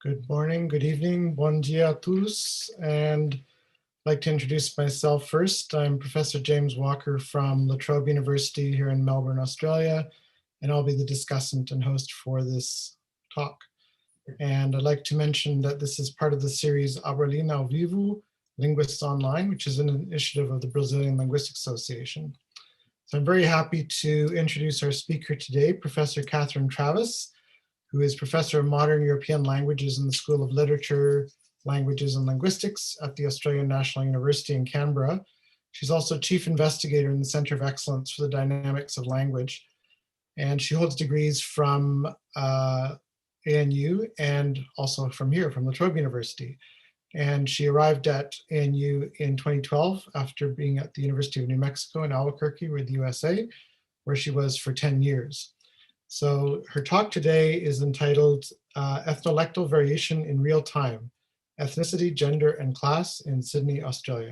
Good morning, good evening, bon dia a tous, and I'd like to introduce myself first. I'm Professor James Walker from La Trobe University here in Melbourne, Australia, and I'll be the discussant and host for this talk. And I'd like to mention that this is part of the series Abralina ao Vivo, Linguists Online, which is an initiative of the Brazilian Linguistics Association. So I'm very happy to introduce our speaker today, Professor Catherine Travis, who is Professor of Modern European Languages in the School of Literature, Languages and Linguistics at the Australian National University in Canberra. She's also Chief Investigator in the Centre of Excellence for the Dynamics of Language. And she holds degrees from ANU and also from here, from La Trobe University. And she arrived at ANU in 2012 after being at the University of New Mexico in Albuquerque, with the USA, where she was for 10 years. So her talk today is entitled Ethnolectal Variation in Real Time, Ethnicity, Gender and Class in Sydney, Australia.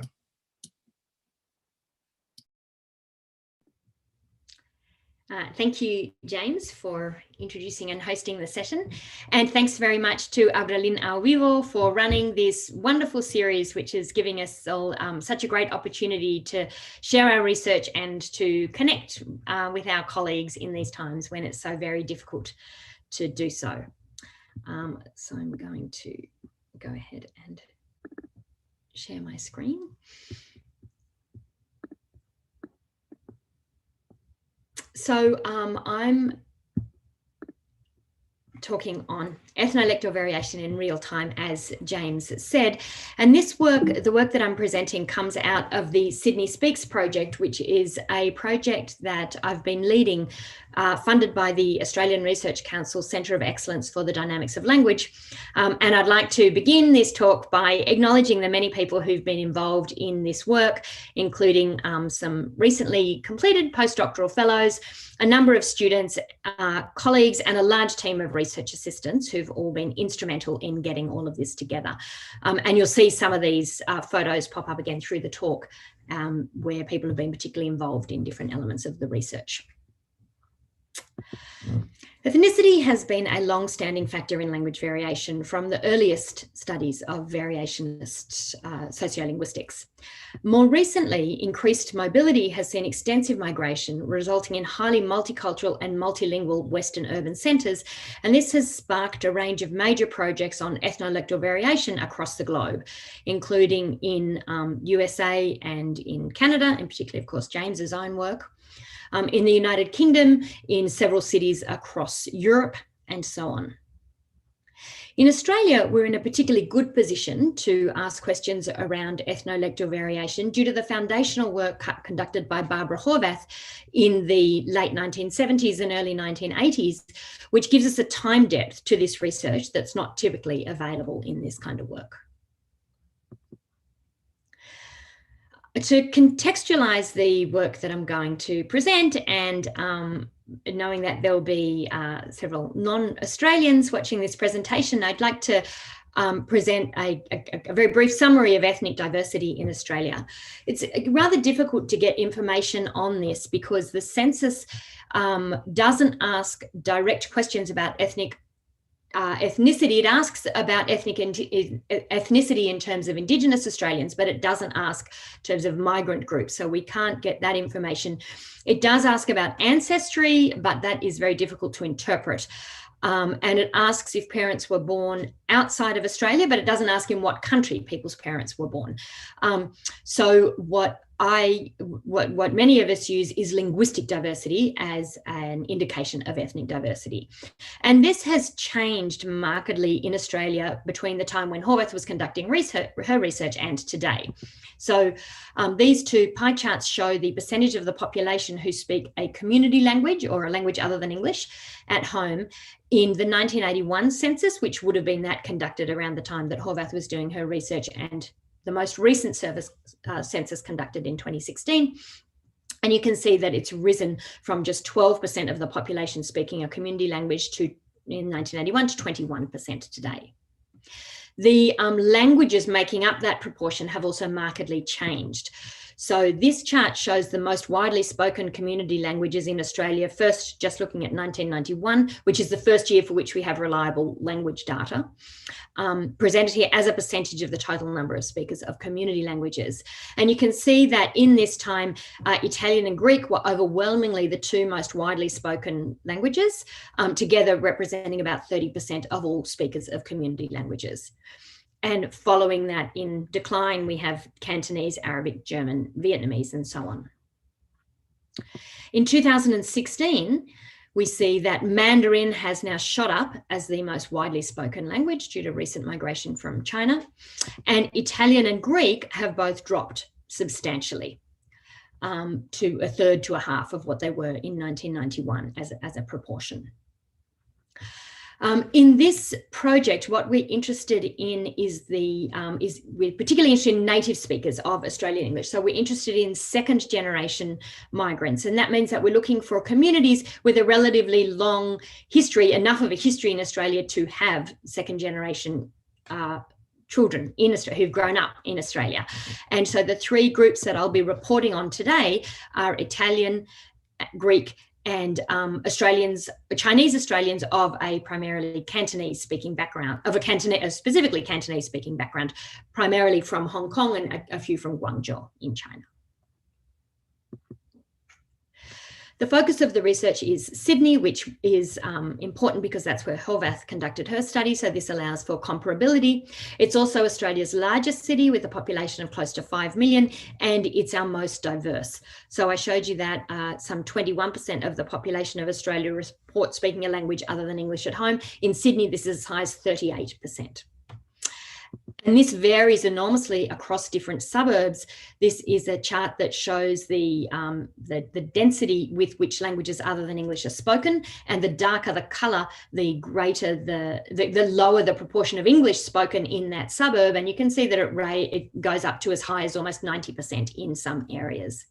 Thank you, James, for introducing and hosting the session. And thanks very much to Abralina ao Vivo for running this wonderful series, which is giving us all such a great opportunity to share our research and to connect with our colleagues in these times when it's so very difficult to do so. So I'm going to go ahead and share my screen. So I'm talking on ethnolectal variation in real time, as James said. And this work, the work that I'm presenting, comes out of the Sydney Speaks project, which is a project that I've been leading, funded by the Australian Research Council Centre of Excellence for the Dynamics of Language. And I'd like to begin this talk by acknowledging the many people who've been involved in this work, including some recently completed postdoctoral fellows, a number of students, colleagues, and a large team of research assistants who've all been instrumental in getting all of this together. And you'll see some of these photos pop up again through the talk, where people have been particularly involved in different elements of the research. Ethnicity has been a long-standing factor in language variation from the earliest studies of variationist sociolinguistics. More recently, increased mobility has seen extensive migration, resulting in highly multicultural and multilingual Western urban centres, and this has sparked a range of major projects on ethnolectal variation across the globe, including in USA and in Canada, and particularly, of course, James's own work. In the United Kingdom, in several cities across Europe, and so on. In Australia, we're in a particularly good position to ask questions around ethnolectal variation due to the foundational work conducted by Barbara Horvath in the late 1970s and early 1980s, which gives us a time depth to this research that's not typically available in this kind of work. To contextualise the work that I'm going to present, and knowing that there'll be several non-Australians watching this presentation, I'd like to present a very brief summary of ethnic diversity in Australia. It's rather difficult to get information on this because the census doesn't ask direct questions about ethnicity. It asks about ethnicity in terms of Indigenous Australians, but it doesn't ask in terms of migrant groups, so we can't get that information. It does ask about ancestry, but that is very difficult to interpret. And it asks if parents were born outside of Australia, but it doesn't ask in what country people's parents were born. So what many of us use is linguistic diversity as an indication of ethnic diversity. And this has changed markedly in Australia between the time when Horvath was conducting her research and today. So these two pie charts show the percentage of the population who speak a community language or a language other than English at home in the 1981 census, which would have been that conducted around the time that Horvath was doing her research, and the most recent census conducted in 2016. And you can see that it's risen from just 12% of the population speaking a community language in 1981 to 21% today. The languages making up that proportion have also markedly changed. So this chart shows the most widely spoken community languages in Australia, first just looking at 1991, which is the first year for which we have reliable language data, presented here as a percentage of the total number of speakers of community languages. And you can see that in this time, Italian and Greek were overwhelmingly the two most widely spoken languages, together representing about 30% of all speakers of community languages. And following that in decline, we have Cantonese, Arabic, German, Vietnamese, and so on. In 2016, we see that Mandarin has now shot up as the most widely spoken language due to recent migration from China, and Italian and Greek have both dropped substantially to a third to a half of what they were in 1991 as a proportion. In this project, what we're interested in is we're particularly interested in native speakers of Australian English. So we're interested in second generation migrants. And that means that we're looking for communities with a relatively long history, enough of a history in Australia to have second generation children in Australia who've grown up in Australia. And so the three groups that I'll be reporting on today are Italian, Greek, and Chinese Australians of a primarily Cantonese speaking background, specifically Cantonese speaking background, primarily from Hong Kong and a few from Guangzhou in China. The focus of the research is Sydney, which is important because that's where Horvath conducted her study. So this allows for comparability. It's also Australia's largest city with a population of close to 5 million, and it's our most diverse. So I showed you that some 21% of the population of Australia report speaking a language other than English at home. In Sydney, this is as high as 38%. And this varies enormously across different suburbs. This is a chart that shows the density with which languages other than English are spoken, and the darker the colour, the greater the lower the proportion of English spoken in that suburb. And you can see that it goes up to as high as almost 90% in some areas.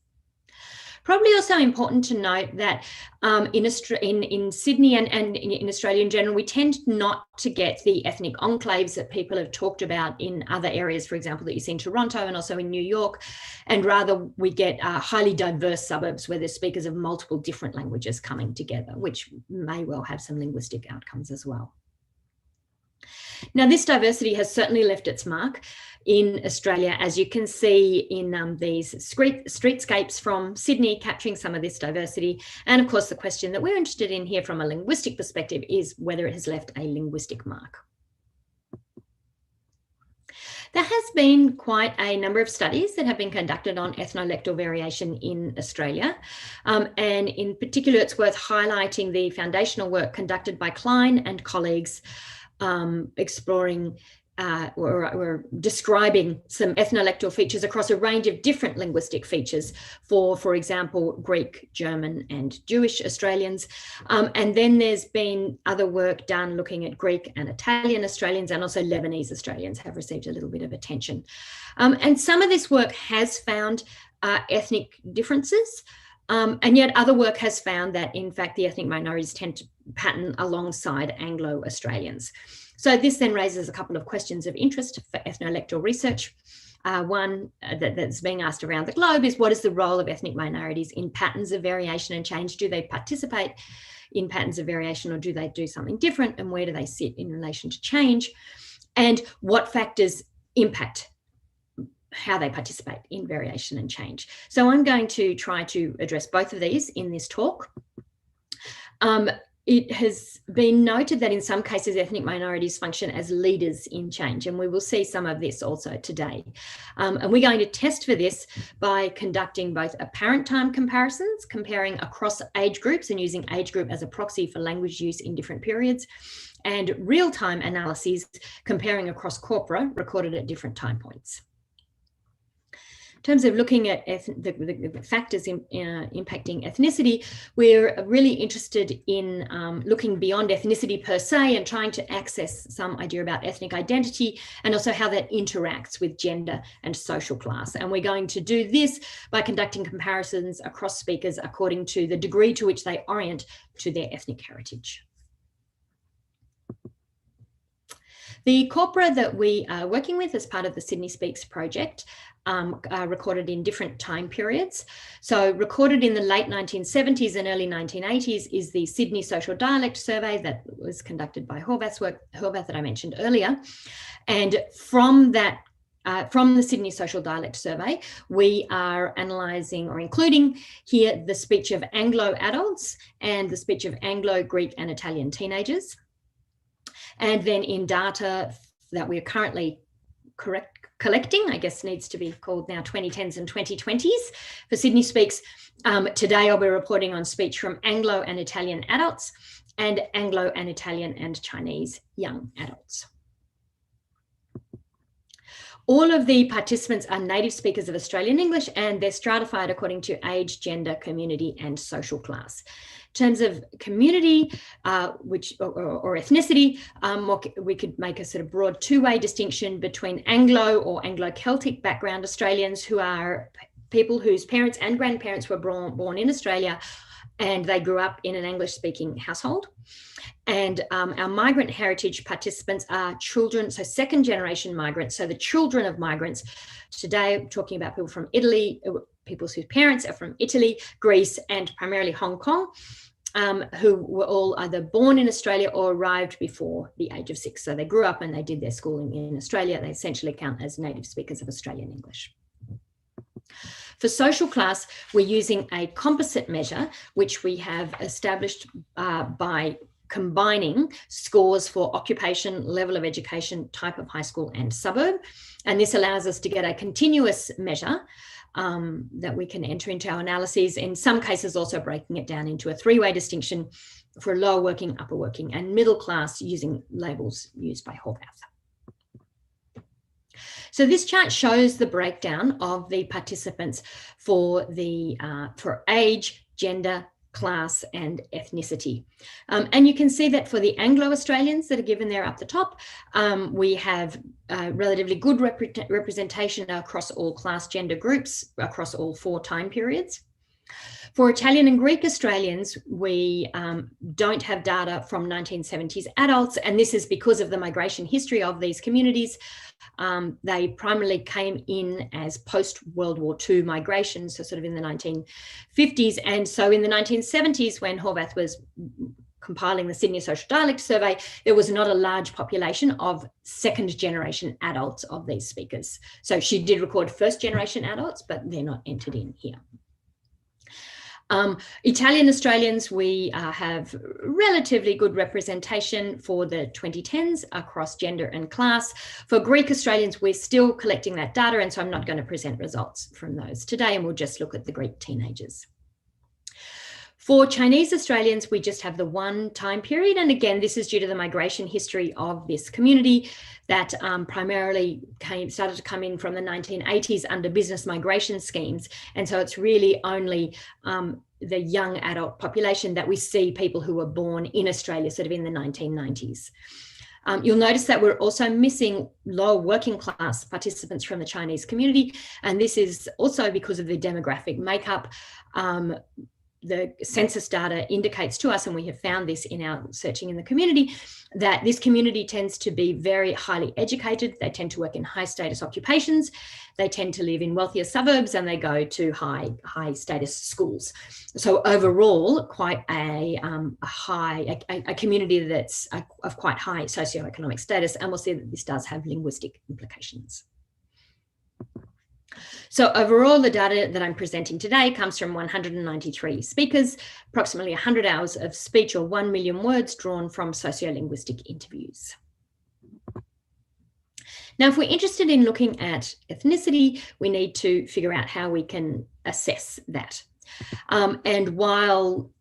Probably also important to note that in Sydney and in Australia in general, we tend not to get the ethnic enclaves that people have talked about in other areas, for example, that you see in Toronto and also in New York, and rather we get highly diverse suburbs where there's speakers of multiple different languages coming together, which may well have some linguistic outcomes as well. Now, this diversity has certainly left its mark in Australia, as you can see in these streetscapes from Sydney capturing some of this diversity. And of course, the question that we're interested in here from a linguistic perspective is whether it has left a linguistic mark. There has been quite a number of studies that have been conducted on ethnolectal variation in Australia. And in particular, it's worth highlighting the foundational work conducted by Klein and colleagues exploring or describing some ethnolectal features across a range of different linguistic features for example, Greek, German, and Jewish Australians. And then there's been other work done looking at Greek and Italian Australians, and also Lebanese Australians have received a little bit of attention. And some of this work has found ethnic differences, and yet other work has found that, in fact, the ethnic minorities tend to pattern alongside Anglo-Australians. So this then raises a couple of questions of interest for ethnolectal research. One that's being asked around the globe is, what is the role of ethnic minorities in patterns of variation and change? Do they participate in patterns of variation, or do they do something different? And where do they sit in relation to change? And what factors impact how they participate in variation and change? So I'm going to try to address both of these in this talk. It has been noted that in some cases, ethnic minorities function as leaders in change, and we will see some of this also today. And we're going to test for this by conducting both apparent time comparisons, comparing across age groups and using age group as a proxy for language use in different periods, and real-time analyses comparing across corpora recorded at different time points. In terms of looking at the factors impacting ethnicity, we're really interested in looking beyond ethnicity per se and trying to access some idea about ethnic identity and also how that interacts with gender and social class. And we're going to do this by conducting comparisons across speakers according to the degree to which they orient to their ethnic heritage. The corpora that we are working with as part of the Sydney Speaks project are recorded in different time periods. So recorded in the late 1970s and early 1980s is the Sydney Social Dialect Survey that was conducted by Horvath that I mentioned earlier. And from that, from the Sydney Social Dialect Survey, we are analysing or including here the speech of Anglo adults and the speech of Anglo, Greek and Italian teenagers. And then in data that we're currently collecting, I guess needs to be called now 2010s and 2020s for Sydney Speaks. Today I'll be reporting on speech from Anglo and Italian adults and Anglo and Italian and Chinese young adults. All of the participants are native speakers of Australian English, and they're stratified according to age, gender, community and social class. In terms of community or ethnicity, we could make a sort of broad two-way distinction between Anglo or Anglo-Celtic background Australians, who are people whose parents and grandparents were born in Australia and they grew up in an English-speaking household. And our migrant heritage participants are children, so second generation migrants, so the children of migrants. Today, I'm talking about people from Italy, people whose parents are from Italy, Greece, and primarily Hong Kong, who were all either born in Australia or arrived before the age of 6. So they grew up and they did their schooling in Australia. They essentially count as native speakers of Australian English. For social class, we're using a composite measure, which we have established by combining scores for occupation, level of education, type of high school and suburb. And this allows us to get a continuous measure that we can enter into our analyses, in some cases also breaking it down into a three-way distinction for lower working, upper working and middle class, using labels used by Horvath. So this chart shows the breakdown of the participants for age, gender, class and ethnicity. And you can see that for the Anglo-Australians that are given there up the top, we have relatively good representation across all class gender groups, across all 4 time periods. For Italian and Greek Australians, we don't have data from 1970s adults, and this is because of the migration history of these communities. They primarily came in as post-World War II migration, so sort of in the 1950s. And so in the 1970s, when Horvath was compiling the Sydney Social Dialect Survey, there was not a large population of second generation adults of these speakers. So she did record first generation adults, but they're not entered in here. Italian Australians, we have relatively good representation for the 2010s across gender and class. For Greek Australians, we're still collecting that data, and so I'm not going to present results from those today, and we'll just look at the Greek teenagers. For Chinese Australians, we just have the one time period. And again, this is due to the migration history of this community that primarily started to come in from the 1980s under business migration schemes. And so it's really only the young adult population that we see people who were born in Australia sort of in the 1990s. You'll notice that we're also missing low working class participants from the Chinese community. And this is also because of the demographic makeup. The census data indicates to us, and we have found this in our searching in the community, that this community tends to be very highly educated. They tend to work in high status occupations. They tend to live in wealthier suburbs, and they go to high status schools. So overall, quite a community that's of quite high socioeconomic status. And we'll see that this does have linguistic implications. So overall, the data that I'm presenting today comes from 193 speakers, approximately 100 hours of speech or 1 million words drawn from sociolinguistic interviews. Now, if we're interested in looking at ethnicity, we need to figure out how we can assess that. And while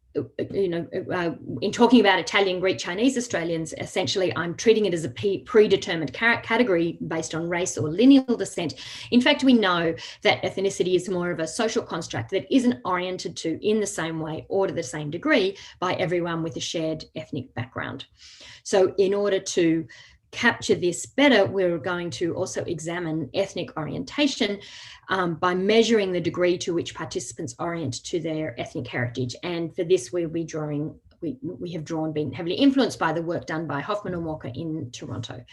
in talking about Italian, Greek, Chinese Australians, essentially I'm treating it as a predetermined category based on race or lineal descent. In fact, we know that ethnicity is more of a social construct that isn't oriented to in the same way or to the same degree by everyone with a shared ethnic background. So in order to capture this better, we're going to also examine ethnic orientation by measuring the degree to which participants orient to their ethnic heritage. And for this, we'll be drawing, been heavily influenced by the work done by Hoffman and Walker in Toronto.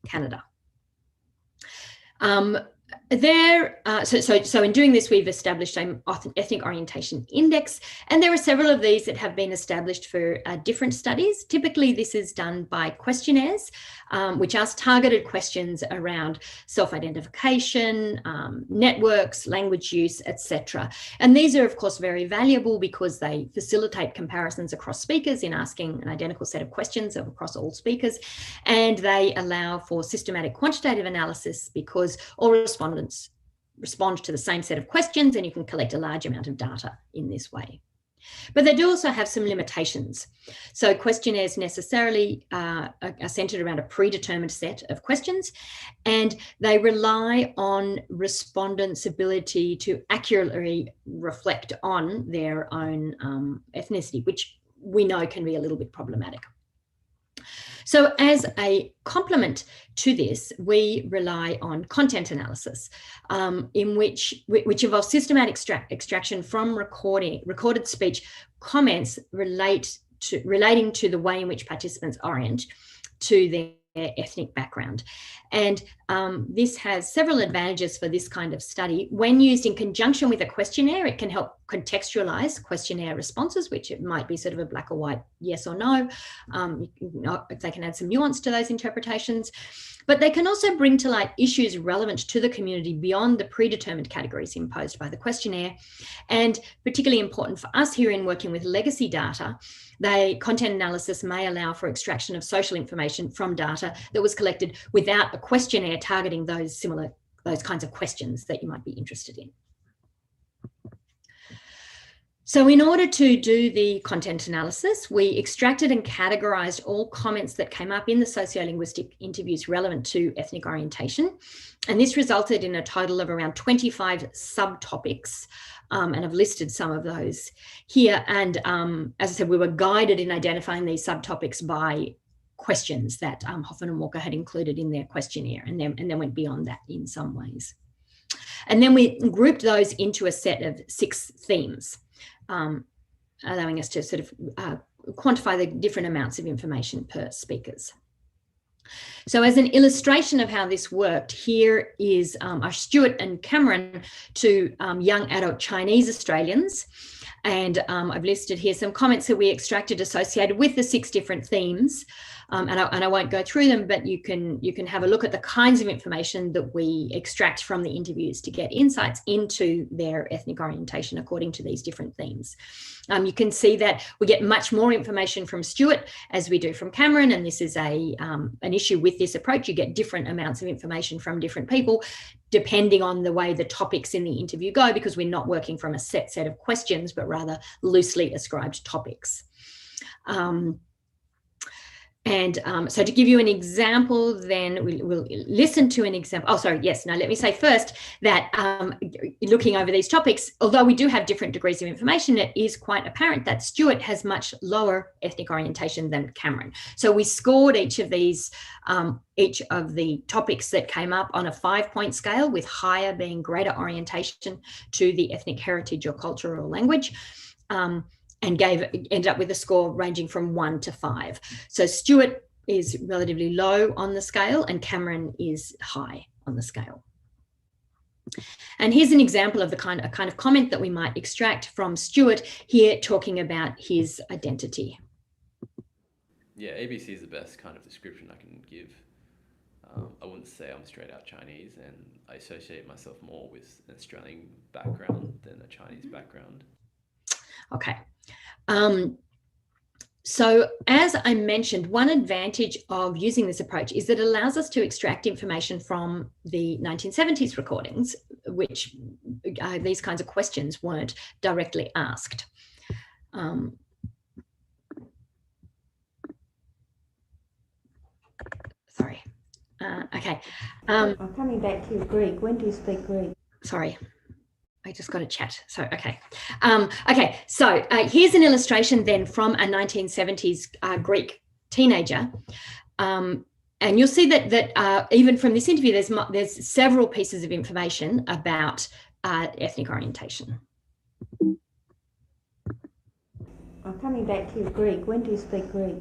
Canada. So in doing this, we've established an ethnic orientation index, and there are several of these that have been established for different studies. Typically, this is done by questionnaires, which ask targeted questions around self-identification, networks, language use, etc. And these are, of course, very valuable because they facilitate comparisons across speakers in asking an identical set of questions across all speakers, and they allow for systematic quantitative analysis because all respondents respond to the same set of questions, and you can collect a large amount of data in this way. But they do also have some limitations. So questionnaires necessarily are centered around a predetermined set of questions, and they rely on respondents' ability to accurately reflect on their own ethnicity, which we know can be a little bit problematic. So as a complement to this, we rely on content analysis, in which involves systematic extraction from recorded speech comments relating to the way in which participants orient to their ethnic background. And this has several advantages for this kind of study. When used in conjunction with a questionnaire, it can help contextualize questionnaire responses, which it might be sort of a black or white yes or no. They can add some nuance to those interpretations. But they can also bring to light issues relevant to the community beyond the predetermined categories imposed by the questionnaire. And particularly important for us here in working with legacy data, content analysis may allow for extraction of social information from data that was collected without a questionnaire targeting those kinds of questions that you might be interested in. So in order to do the content analysis, we extracted and categorized all comments that came up in the sociolinguistic interviews relevant to ethnic orientation. And this resulted in a total of around 25 subtopics. And I've listed some of those here. And as I said, we were guided in identifying these subtopics by questions that Hoffman and Walker had included in their questionnaire, and then went beyond that in some ways. And then we grouped those into a set of 6 themes, allowing us to sort of quantify the different amounts of information per speakers. So as an illustration of how this worked, here is our Stuart and Cameron, 2 young adult Chinese Australians. And I've listed here some comments that we extracted associated with the 6 different themes. And I won't go through them, but you can have a look at the kinds of information that we extract from the interviews to get insights into their ethnic orientation according to these different themes. You can see that we get much more information from Stuart as we do from Cameron, and this is an issue with this approach. You get different amounts of information from different people depending on the way the topics in the interview go, because we're not working from a set of questions, but rather loosely ascribed topics. So to give you an example, then we'll listen to an example. Oh, sorry, yes. Now, let me say first that looking over these topics, although we do have different degrees of information, it is quite apparent that Stuart has much lower ethnic orientation than Cameron. So we scored each of the topics that came up on a 5-point scale, with higher being greater orientation to the ethnic heritage or culture or language. And ended up with a score ranging from 1 to 5. So Stuart is relatively low on the scale and Cameron is high on the scale. And here's an example of a kind of comment that we might extract from Stuart here, talking about his identity. Yeah, ABC is the best kind of description I can give. I wouldn't say I'm straight out Chinese, and I associate myself more with an Australian background than a Chinese background. Okay. So as I mentioned, one advantage of using this approach is that it allows us to extract information from the 1970s recordings, which these kinds of questions weren't directly asked. Sorry. Okay. I'm coming back to Greek. When do you speak Greek? Sorry. I just got a chat. So, okay. So here's an illustration then from a 1970s Greek teenager. And you'll see that even from this interview, there's several pieces of information about ethnic orientation. I'm coming back to Greek. When do you speak Greek?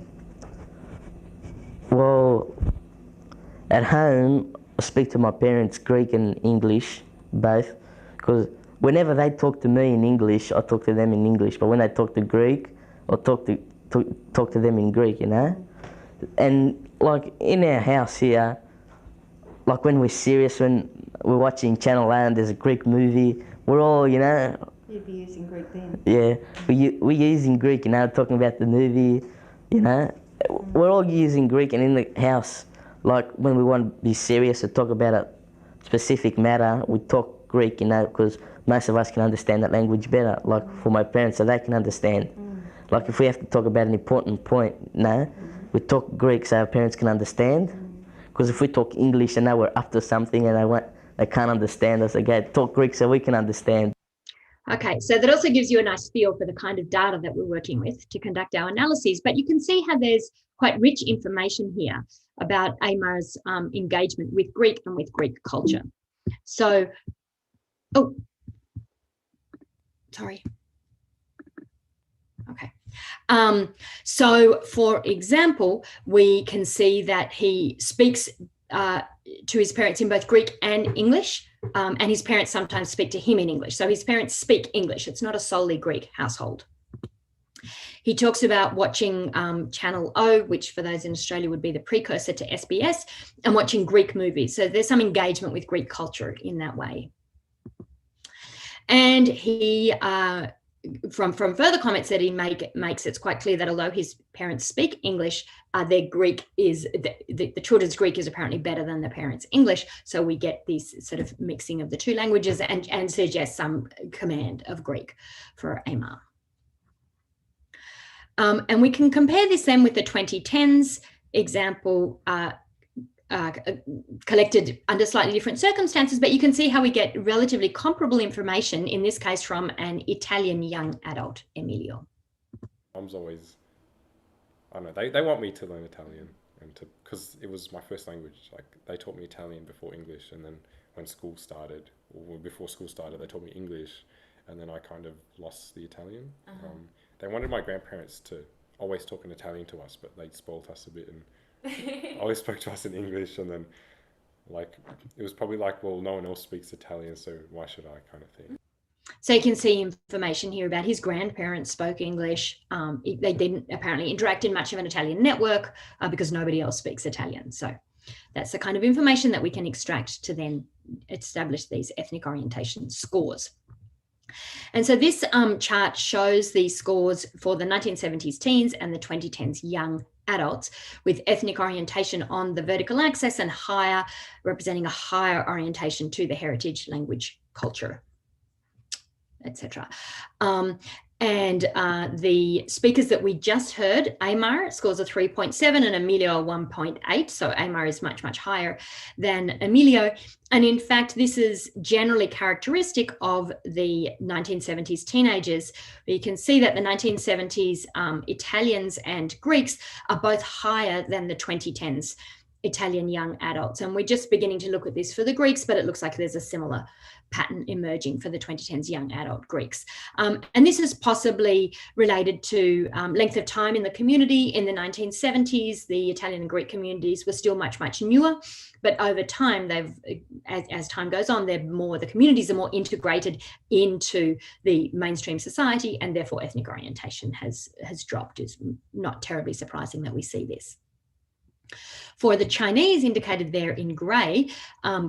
Well, At home, I speak to my parents Greek and English, both, because whenever they talk to me in English, I talk to them in English. But when they talk to Greek, I talk to them in Greek, you know. And like in our house here, like when we're serious, when we're watching Channel A and there's a Greek movie, we're all, you know. You'd be using Greek then. Yeah, we're using Greek, you know, talking about the movie, you know. We're all using Greek, and in the house, like when we want to be serious or talk about a specific matter, we talk Greek, you know, because most of us can understand that language better, like for my parents, so they can understand. Like if we have to talk about an important point, you know, we talk Greek so our parents can understand. Because if we talk English and now we're up to something and they can't understand us, okay, talk Greek so we can understand. Okay, so that also gives you a nice feel for the kind of data that we're working with to conduct our analyses. But you can see how there's quite rich information here about AMAR's engagement with Greek and with Greek culture. So, oh, sorry. Okay. So, for example, we can see that he speaks to his parents in both Greek and English, and his parents sometimes speak to him in English. So his parents speak English. It's not a solely Greek household. He talks about watching Channel O, which for those in Australia would be the precursor to SBS, and watching Greek movies. So there's some engagement with Greek culture in that way. And he, from further comments that he makes, it's quite clear that although his parents speak English, their Greek is, the children's Greek is apparently better than the parents' English. So we get this sort of mixing of the two languages and suggests some command of Greek for AMAR. And we can compare this then with the 2010s example collected under slightly different circumstances, but you can see how we get relatively comparable information, in this case from an Italian young adult, Emilio. Mom's always, I don't know, they want me to learn Italian, and because it was my first language. Like they taught me Italian before English, and then when school started, or before school started, they taught me English, and then I kind of lost the Italian. They wanted my grandparents to always talk in Italian to us, but they spoiled us a bit and always spoke to us in English, and then like it was probably like, well, no one else speaks Italian, so why should I, kind of thing. So you can see information here about his grandparents spoke English. They didn't apparently interact in much of an Italian network because nobody else speaks Italian. So that's the kind of information that we can extract to then establish these ethnic orientation scores. And so this chart shows the scores for the 1970s teens and the 2010s young adults, with ethnic orientation on the vertical axis and higher, representing a higher orientation to the heritage, language, culture, etc. And the speakers that we just heard, Amar scores a 3.7 and Emilio a 1.8. So Amar is much, much higher than Emilio. And in fact, this is generally characteristic of the 1970s teenagers. You can see that the 1970s Italians and Greeks are both higher than the 2010s Italian young adults. And we're just beginning to look at this for the Greeks, but it looks like there's a similar pattern emerging for the 2010s young adult Greeks. And this is possibly related to length of time in the community. In the 1970s, the Italian and Greek communities were still much, much newer, but over time, as time goes on, the communities are more integrated into the mainstream society, and therefore ethnic orientation has dropped. It's not terribly surprising that we see this. For the Chinese, indicated there in grey,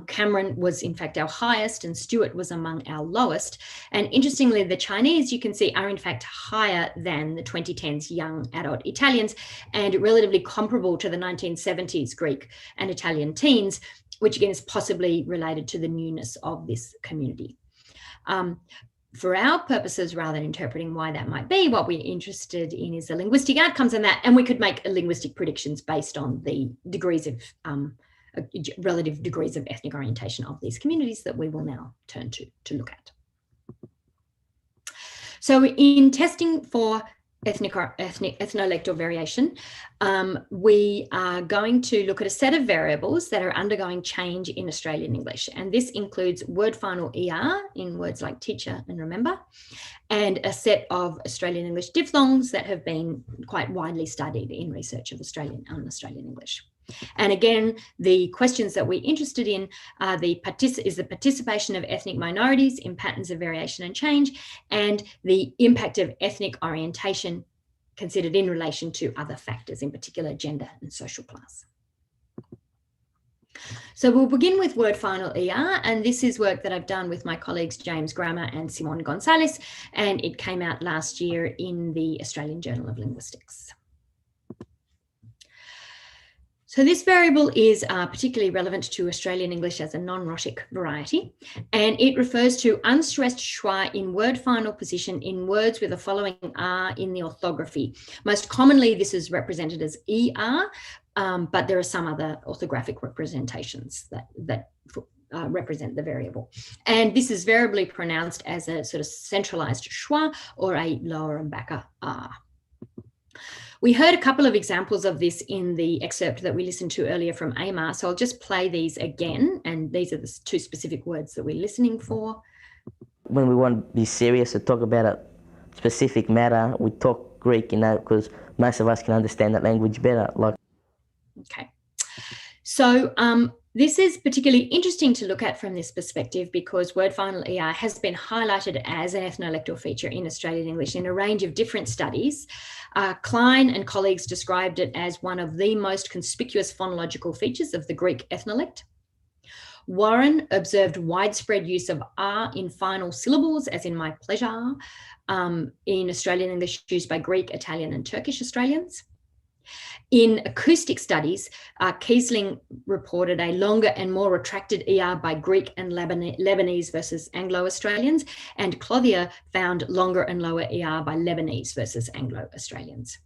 Cameron was in fact our highest and Stuart was among our lowest. And interestingly, the Chinese, you can see, are in fact higher than the 2010s young adult Italians and relatively comparable to the 1970s Greek and Italian teens, which again is possibly related to the newness of this community. For our purposes, rather than interpreting why that might be, what we're interested in is the linguistic outcomes in that, and we could make linguistic predictions based on the degrees of relative degrees of ethnic orientation of these communities that we will now turn to look at. So in testing for ethnolectal variation, we are going to look at a set of variables that are undergoing change in Australian English. And this includes word final ER in words like teacher and remember, and a set of Australian English diphthongs that have been quite widely studied in research of Australian English. And again, the questions that we're interested in are the participation of ethnic minorities in patterns of variation and change, and the impact of ethnic orientation considered in relation to other factors, in particular gender and social class. So we'll begin with word final ER, and this is work that I've done with my colleagues James Grammer and Simon Gonzalez, and it came out last year in the Australian Journal of Linguistics. So this variable is particularly relevant to Australian English as a non-rhotic variety, and it refers to unstressed schwa in word final position in words with the following R in the orthography. Most commonly, this is represented as ER, but there are some other orthographic representations that represent the variable. And this is variably pronounced as a sort of centralized schwa or a lower and backer R. We heard a couple of examples of this in the excerpt that we listened to earlier from Amar, so I'll just play these again, and these are the two specific words that we're listening for. When we want to be serious or talk about a specific matter, we talk Greek, you know, because most of us can understand that language better. Okay, so this is particularly interesting to look at from this perspective because word final ER has been highlighted as an ethnolectal feature in Australian English in a range of different studies. Klein and colleagues described it as one of the most conspicuous phonological features of the Greek ethnolect. Warren observed widespread use of R in final syllables, as in my pleasure, in Australian English used by Greek, Italian and Turkish Australians. In acoustic studies, Kiesling reported a longer and more retracted ER by Greek and Lebanese versus Anglo-Australians, and Clothier found longer and lower ER by Lebanese versus Anglo-Australians.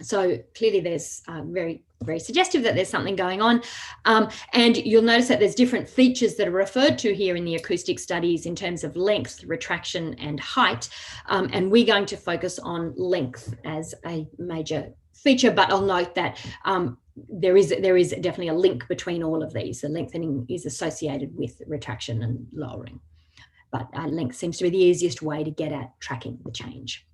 So clearly there's very, very suggestive that there's something going on. And you'll notice that there's different features that are referred to here in the acoustic studies in terms of length, retraction and height. And we're going to focus on length as a major feature, but I'll note that there is definitely a link between all of these. The lengthening is associated with retraction and lowering, but length seems to be the easiest way to get at tracking the change.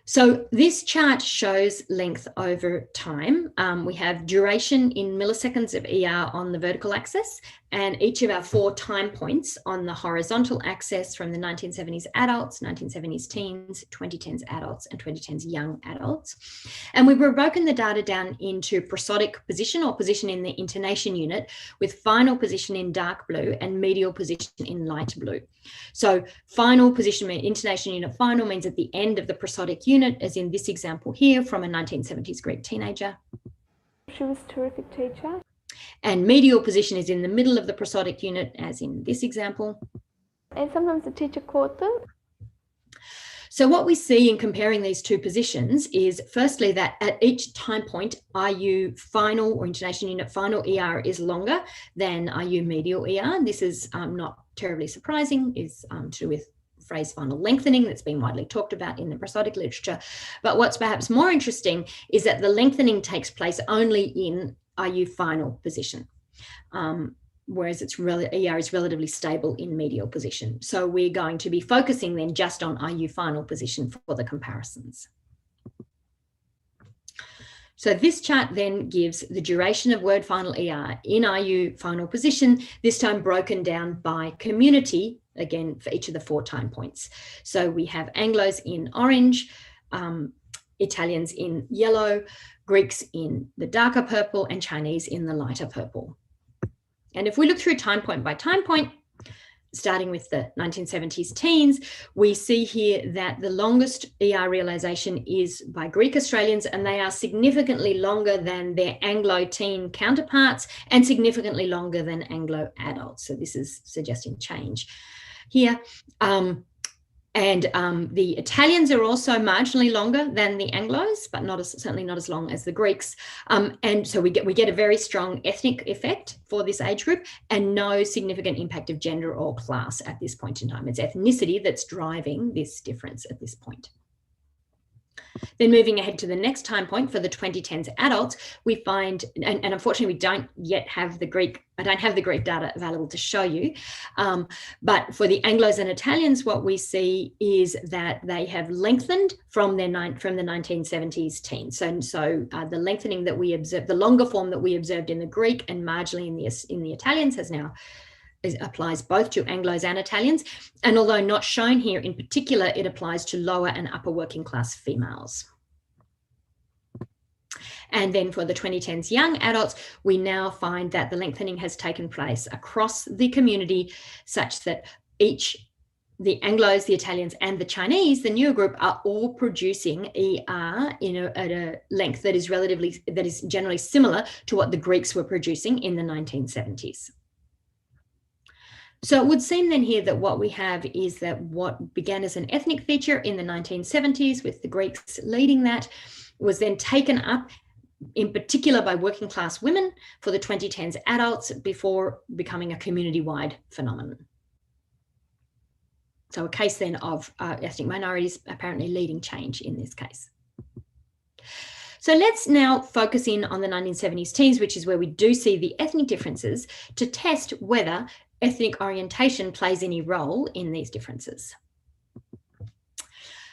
So this chart shows length over time. We have duration in milliseconds of ER on the vertical axis, and each of our 4 time points on the horizontal axis from the 1970s adults, 1970s teens, 2010s adults, and 2010s young adults. And we've broken the data down into prosodic position or position in the intonation unit, with final position in dark blue and medial position in light blue. So final position, intonation unit final, means at the end of the prosodic unit, as in this example here from a 1970s Greek teenager. She was a terrific teacher. And medial position is in the middle of the prosodic unit, as in this example. And sometimes the teacher caught them. So what we see in comparing these two positions is firstly that at each time point, IU final or intonation unit final ER is longer than IU medial ER. This is not terribly surprising, is to do with phrase final lengthening that's been widely talked about in the prosodic literature. But what's perhaps more interesting is that the lengthening takes place only in IU final position, whereas ER is relatively stable in medial position. So we're going to be focusing then just on IU final position for the comparisons. So this chart then gives the duration of word final ER in IU final position, this time broken down by community, again for each of the 4 time points. So we have Anglos in orange, Italians in yellow, Greeks in the darker purple, and Chinese in the lighter purple. And if we look through time point by time point, starting with the 1970s teens, we see here that the longest ER realization is by Greek Australians, and they are significantly longer than their Anglo teen counterparts and significantly longer than Anglo adults. So this is suggesting change here. The Italians are also marginally longer than the Anglos, but certainly not as long as the Greeks. And so we get a very strong ethnic effect for this age group and no significant impact of gender or class at this point in time. It's ethnicity that's driving this difference at this point. Then moving ahead to the next time point for the 2010s adults, we find, and unfortunately we don't yet have the Greek, I don't have the Greek data available to show you, but for the Anglos and Italians, what we see is that they have lengthened from the 1970s teens. So the lengthening that we observed, the longer form that we observed in the Greek and marginally in the Italians applies both to Anglos and Italians. And although not shown here in particular, it applies to lower and upper working class females. And then for the 2010s young adults, we now find that the lengthening has taken place across the community such that the Anglos, the Italians, and the Chinese, the newer group, are all producing ER at a length that is generally similar to what the Greeks were producing in the 1970s. So it would seem then here that what we have is that what began as an ethnic feature in the 1970s, with the Greeks leading that, was then taken up in particular by working class women for the 2010s adults before becoming a community-wide phenomenon. So a case then of ethnic minorities apparently leading change in this case. So let's now focus in on the 1970s teens, which is where we do see the ethnic differences, to test whether ethnic orientation plays any role in these differences.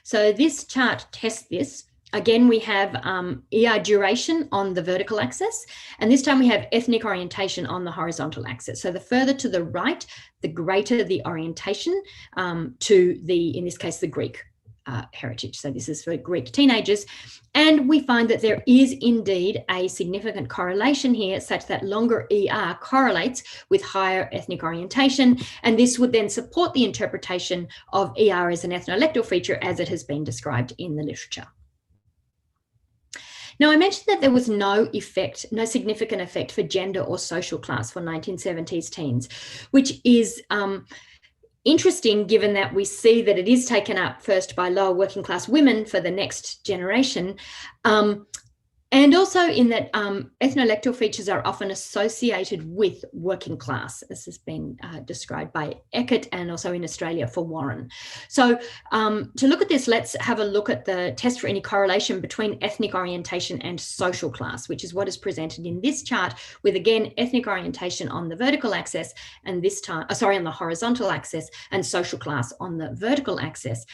So this chart tests this. Again, we have ER duration on the vertical axis, and this time we have ethnic orientation on the horizontal axis. So the further to the right, the greater the orientation to in this case, the Greek heritage. So this is for Greek teenagers. And we find that there is indeed a significant correlation here, such that longer ER correlates with higher ethnic orientation. And this would then support the interpretation of ER as an ethnolectal feature as it has been described in the literature. Now, I mentioned that there was no significant effect for gender or social class for 1970s teens, which is interesting given that we see that it is taken up first by lower working class women for the next generation. And also in that ethnolectal features are often associated with working class. This has been described by Eckert and also in Australia for Warren. So to look at this, let's have a look at the test for any correlation between ethnic orientation and social class, which is what is presented in this chart, with again ethnic orientation on the vertical axis and this time, on the horizontal axis, and social class on the vertical axis.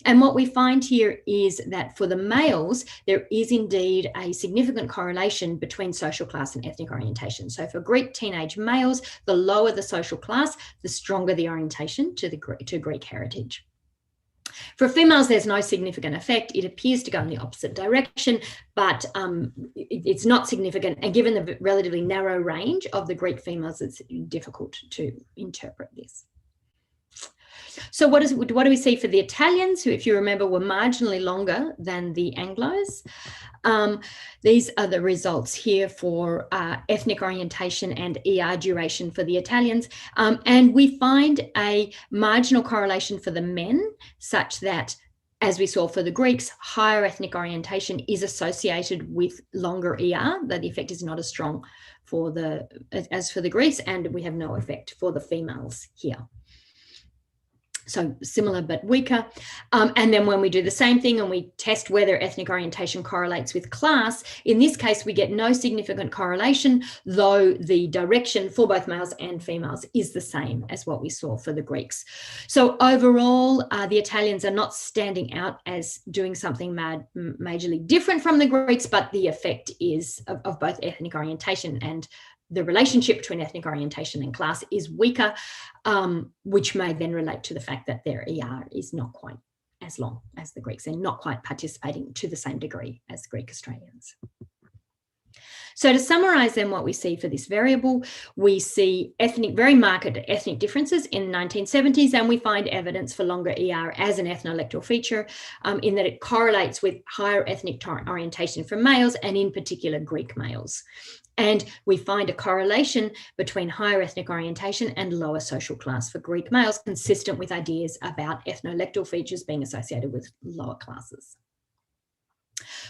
And what we find here is that for the males, there is indeed a significant correlation between social class and ethnic orientation. So for Greek teenage males, the lower the social class, the stronger the orientation to Greek heritage. For females, there's no significant effect. It appears to go in the opposite direction, but it's not significant. And given the relatively narrow range of the Greek females, it's difficult to interpret this. So what do we see for the Italians, who, if you remember, were marginally longer than the Anglos? These are the results here for ethnic orientation and ER duration for the Italians. And we find a marginal correlation for the men, such that, as we saw for the Greeks, higher ethnic orientation is associated with longer ER, though the effect is not as strong as for the Greeks, and we have no effect for the females here. So similar but weaker. And then when we do the same thing and we test whether ethnic orientation correlates with class, in this case, we get no significant correlation, though the direction for both males and females is the same as what we saw for the Greeks. So overall, the Italians are not standing out as doing something majorly different from the Greeks, but the effect is of both ethnic orientation and the relationship between ethnic orientation and class is weaker, which may then relate to the fact that their ER is not quite as long as the Greeks and not quite participating to the same degree as Greek Australians. So to summarise then what we see for this variable, we see very marked ethnic differences in the 1970s, and we find evidence for longer ER as an ethnolectal feature in that it correlates with higher ethnic orientation for males, and in particular Greek males. And we find a correlation between higher ethnic orientation and lower social class for Greek males, consistent with ideas about ethnolectal features being associated with lower classes.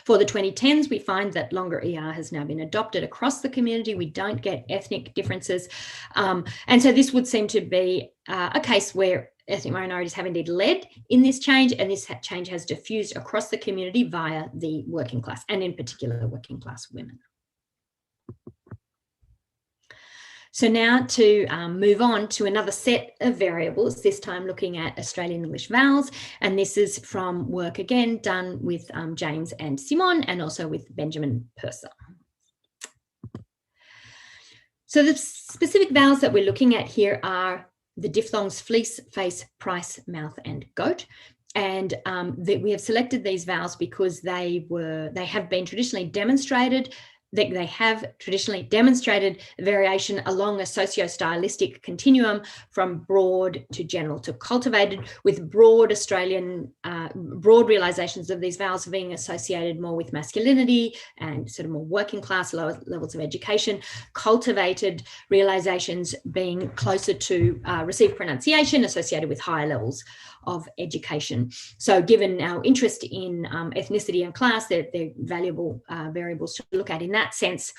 For the 2010s, we find that longer ER has now been adopted across the community. We don't get ethnic differences. And so this would seem to be a case where ethnic minorities have indeed led in this change, and this change has diffused across the community via the working class, and in particular working class women. So now to move on to another set of variables, this time looking at Australian English vowels, and this is from work again done with James and Simon, and also with Benjamin Purser. So the specific vowels that we're looking at here are the diphthongs fleece, face, price, mouth, and goat. And we have selected these vowels because they have been traditionally demonstrated. They have traditionally demonstrated variation along a socio-stylistic continuum from broad to general to cultivated, with broad realizations of these vowels being associated more with masculinity and sort of more working class, lower levels of education, cultivated realizations being closer to received pronunciation associated with higher levels of education. So given our interest in ethnicity and class, they're valuable variables to look at in that sense.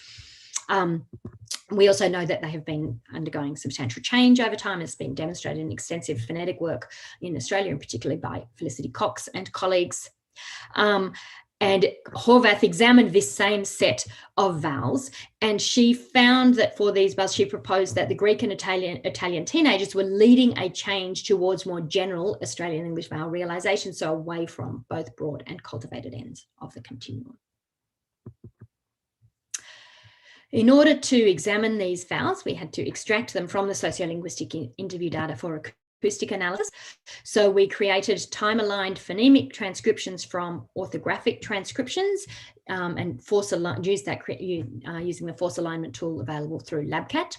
We also know that they have been undergoing substantial change over time. It's been demonstrated in extensive phonetic work in Australia, and particularly by Felicity Cox and colleagues. And Horvath examined this same set of vowels, and she found that for these vowels, she proposed that the Greek and Italian teenagers were leading a change towards more general Australian English vowel realization, so away from both broad and cultivated ends of the continuum. In order to examine these vowels, we had to extract them from the sociolinguistic interview data for acoustic analysis. So we created time-aligned phonemic transcriptions from orthographic transcriptions and using the force alignment tool available through LabCat.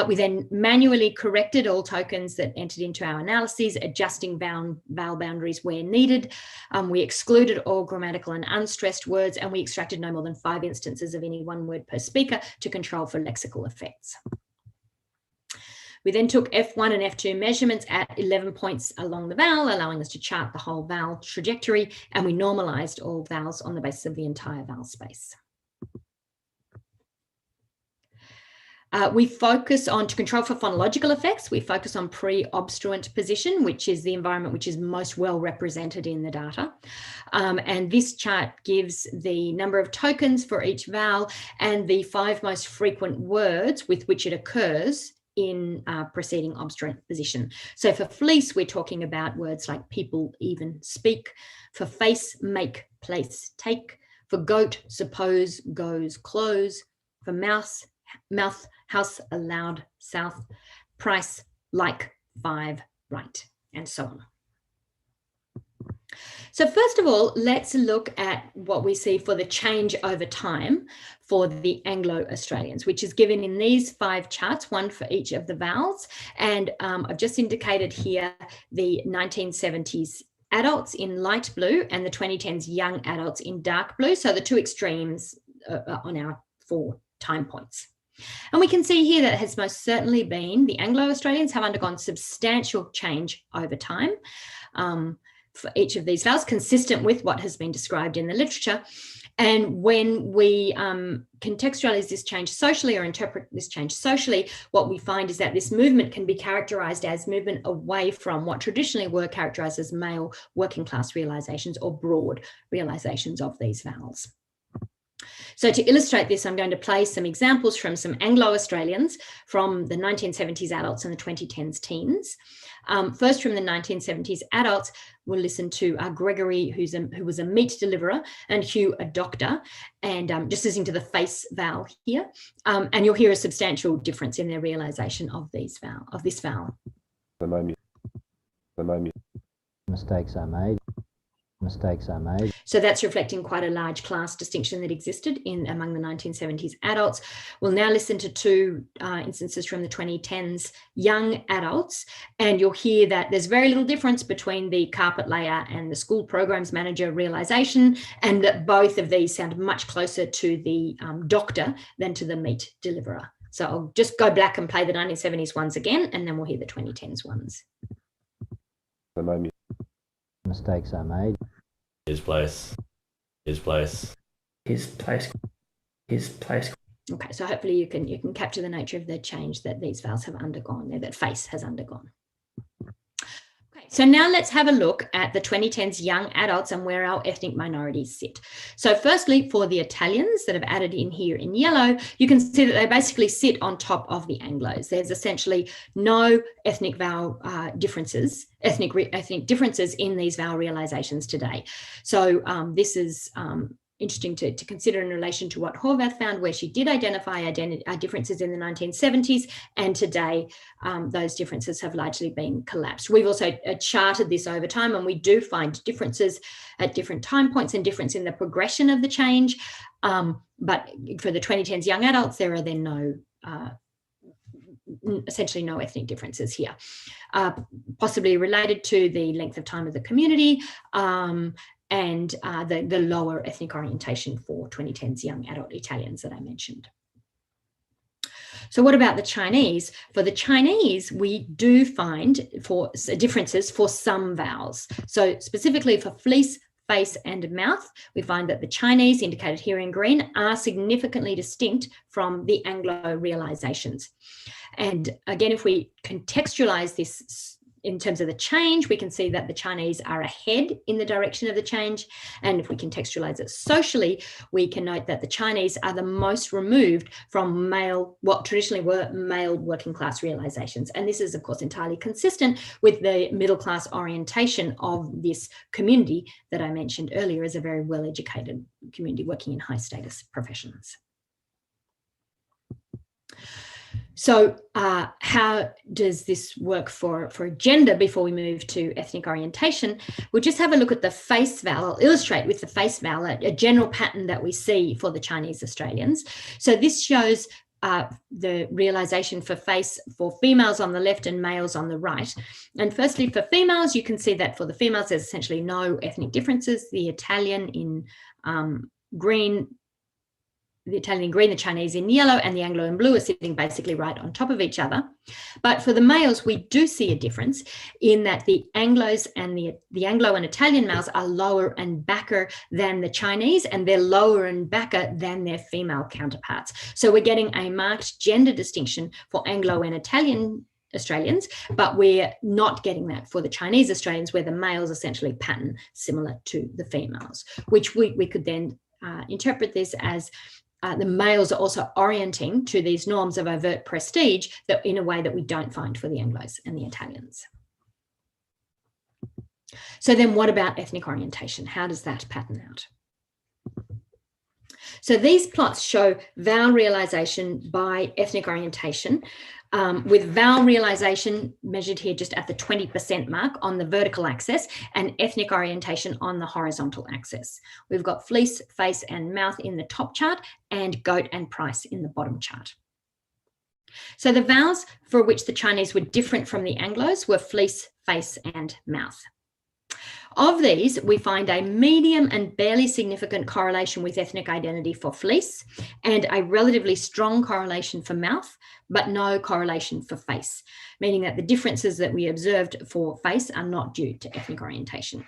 We then manually corrected all tokens that entered into our analyses, adjusting vowel boundaries where needed. We excluded all grammatical and unstressed words, and we extracted no more than 5 instances of any one word per speaker to control for lexical effects. We then took F1 and F2 measurements at 11 points along the vowel, allowing us to chart the whole vowel trajectory, and we normalized all vowels on the basis of the entire vowel space. We focus on, to control for phonological effects, we focus on pre-obstruent position, which is the environment which is most well represented in the data. And this chart gives the number of tokens for each vowel and the 5 most frequent words with which it occurs in preceding obstruent position. So for fleece, we're talking about words like people, even, speak. For face, make, place, take. For goat, suppose, goes, close. For mouse, mouth, house, allowed, south. Price, like, 5, right, and so on. So first of all, let's look at what we see for the change over time for the Anglo-Australians, which is given in these 5 charts, one for each of the vowels. And I've just indicated here the 1970s adults in light blue and the 2010s young adults in dark blue. So the 2 extremes on our 4 time points. And we can see here that it has most certainly been the Anglo-Australians have undergone substantial change over time for each of these vowels, consistent with what has been described in the literature. And when we contextualize this change socially or interpret this change socially, what we find is that this movement can be characterized as movement away from what traditionally were characterized as male working class realizations or broad realizations of these vowels. So to illustrate this, I'm going to play some examples from some Anglo-Australians from the 1970s adults and the 2010s teens. First, from the 1970s adults, we'll listen to Gregory, who was a meat deliverer, and Hugh, a doctor, and just listening to the face vowel here. And you'll hear a substantial difference in their realization of this vowel. The moment mistakes are made. So that's reflecting quite a large class distinction that existed among the 1970s adults. We'll now listen to 2 instances from the 2010s young adults, and you'll hear that there's very little difference between the carpet layer and the school programs manager realization, and that both of these sound much closer to the doctor than to the meat deliverer. So I'll just go back and play the 1970s ones again, and then we'll hear the 2010s ones. The moment mistakes are made. His place. Okay, so hopefully you can capture the nature of the change that these vowels have undergone, that face has undergone. so now let's have a look at the 2010s young adults and where our ethnic minorities sit. So firstly, for the Italians that have added in here in yellow, you can see that they basically sit on top of the Anglos. There's essentially no ethnic vowel differences, ethnic differences in these vowel realizations today. So this is interesting to consider in relation to what Horvath found, where she did identify differences in the 1970s, and today those differences have largely been collapsed. We've also charted this over time, and we do find differences at different time points and difference in the progression of the change. But for the 2010s young adults, there are then essentially no ethnic differences here, possibly related to the length of time of the community, and the lower ethnic orientation for 2010s young adult Italians that I mentioned. So what about the Chinese? For the Chinese, we do find differences for some vowels. So specifically for fleece, face and mouth, we find that the Chinese, indicated here in green, are significantly distinct from the Anglo realizations. And again, if we contextualize this in terms of the change, we can see that the Chinese are ahead in the direction of the change. And if we contextualize it socially, we can note that the Chinese are the most removed from what traditionally were male working class realizations. And this is, of course, entirely consistent with the middle class orientation of this community that I mentioned earlier as a very well-educated community working in high status professions. So how does this work for gender before we move to ethnic orientation? We'll just have a look at the face vowel. I'll illustrate with the face vowel a general pattern that we see for the Chinese Australians. So this shows the realization for face for females on the left and males on the right. And firstly, for females, you can see that for the females, there's essentially no ethnic differences. The Italian in green, the Chinese in yellow, and the Anglo in blue are sitting basically right on top of each other. But for the males, we do see a difference in that the Anglos and the Anglo and Italian males are lower and backer than the Chinese, and they're lower and backer than their female counterparts. So we're getting a marked gender distinction for Anglo and Italian Australians, but we're not getting that for the Chinese Australians, where the males essentially pattern similar to the females, which we could then interpret this as the males are also orienting to these norms of overt prestige that in a way that we don't find for the Anglos and the Italians. So then what about ethnic orientation? How does that pattern out? So these plots show vowel realization by ethnic orientation, with vowel realization measured here just at the 20% mark on the vertical axis and ethnic orientation on the horizontal axis. We've got fleece, face and mouth in the top chart and goat and price in the bottom chart. So the vowels for which the Chinese were different from the Anglos were fleece, face and mouth. Of these, we find a medium and barely significant correlation with ethnic identity for fleece and a relatively strong correlation for mouth, but no correlation for face, meaning that the differences that we observed for face are not due to ethnic orientation.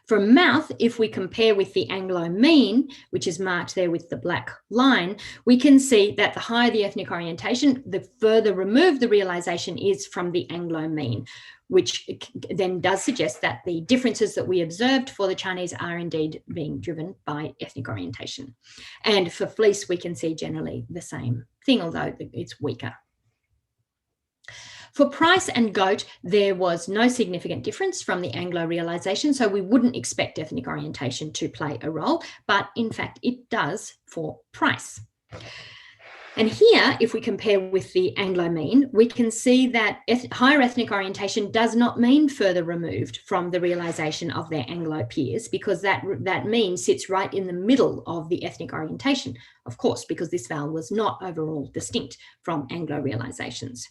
For mouth, if we compare with the Anglo mean, which is marked there with the black line, we can see that the higher the ethnic orientation, the further removed the realization is from the Anglo mean, which then does suggest that the differences that we observed for the Chinese are indeed being driven by ethnic orientation. And for fleece, we can see generally the same thing, although it's weaker. For price and goat, there was no significant difference from the Anglo realization, so we wouldn't expect ethnic orientation to play a role, but in fact it does for price. And here, if we compare with the Anglo mean, we can see that higher ethnic orientation does not mean further removed from the realization of their Anglo peers, because that mean sits right in the middle of the ethnic orientation, of course, because this vowel was not overall distinct from Anglo realizations.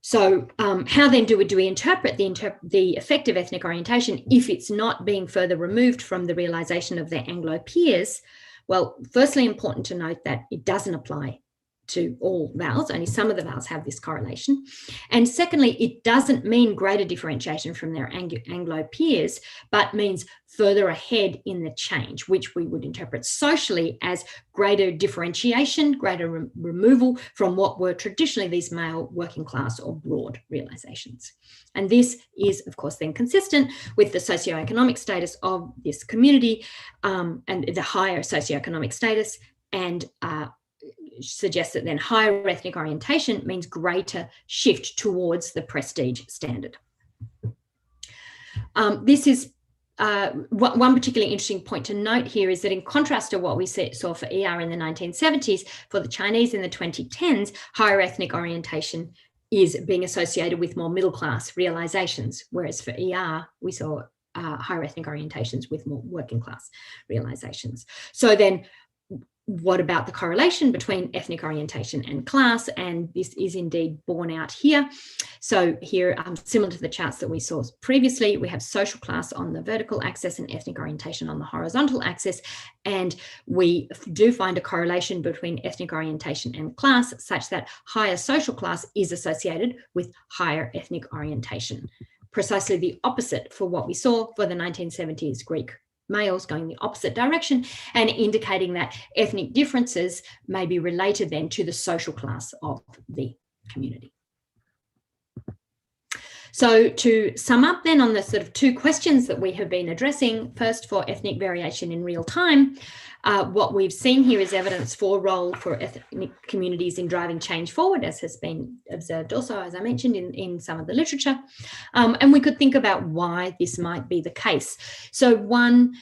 So how then do we interpret the effect of ethnic orientation if it's not being further removed from the realization of their Anglo peers? Well, firstly, important to note that it doesn't apply to all vowels. Only some of the vowels have this correlation. And secondly, it doesn't mean greater differentiation from their Anglo peers, but means further ahead in the change, which we would interpret socially as greater differentiation, greater removal from what were traditionally these male working class or broad realizations. And this is, of course, then consistent with the socioeconomic status of this community and the higher socioeconomic status, and suggests that then higher ethnic orientation means greater shift towards the prestige standard. This is one particularly interesting point to note here is that in contrast to what we saw for ER in the 1970s, for the Chinese in the 2010s, higher ethnic orientation is being associated with more middle class realizations, whereas for ER, we saw higher ethnic orientations with more working class realizations. So then, what about the correlation between ethnic orientation and class? And this is indeed borne out here. So here, similar to the charts that we saw previously, we have social class on the vertical axis and ethnic orientation on the horizontal axis. And we do find a correlation between ethnic orientation and class, such that higher social class is associated with higher ethnic orientation. Precisely the opposite for what we saw for the 1970s Greek males, going the opposite direction and indicating that ethnic differences may be related then to the social class of the community. So to sum up then on the sort of two questions that we have been addressing, first for ethnic variation in real time, what we've seen here is evidence for role for ethnic communities in driving change forward, as has been observed also, as I mentioned, in some of the literature. And we could think about why this might be the case. So one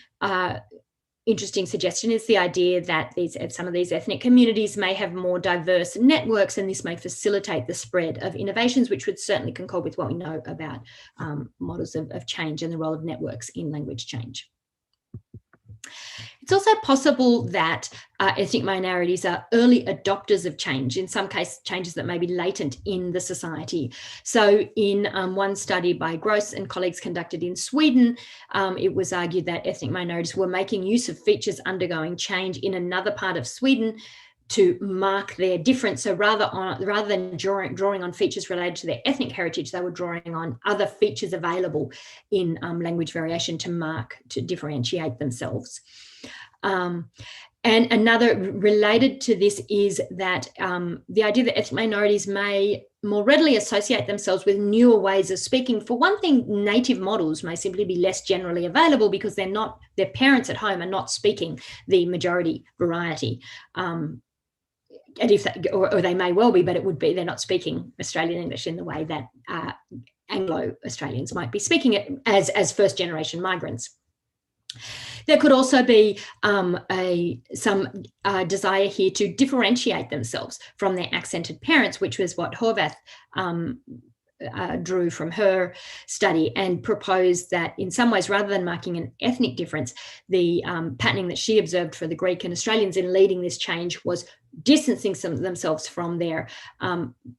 interesting suggestion is the idea that some of these ethnic communities may have more diverse networks, and this may facilitate the spread of innovations, which would certainly concord with what we know about models of change and the role of networks in language change. It's also possible that ethnic minorities are early adopters of change, in some cases changes that may be latent in the society. So in one study by Gross and colleagues conducted in Sweden, it was argued that ethnic minorities were making use of features undergoing change in another part of Sweden to mark their difference. So rather than drawing on features related to their ethnic heritage, they were drawing on other features available in language variation to differentiate themselves. And another related to this is that the idea that ethnic minorities may more readily associate themselves with newer ways of speaking. For one thing, native models may simply be less generally available because their parents at home are not speaking the majority variety. And or they may well be, but they're not speaking Australian English in the way that Anglo Australians might be speaking it as first generation migrants. There could also be some desire here to differentiate themselves from their accented parents, which was what Horvath drew from her study, and proposed that in some ways, rather than marking an ethnic difference, the patterning that she observed for the Greek and Australians in leading this change was distancing themselves from their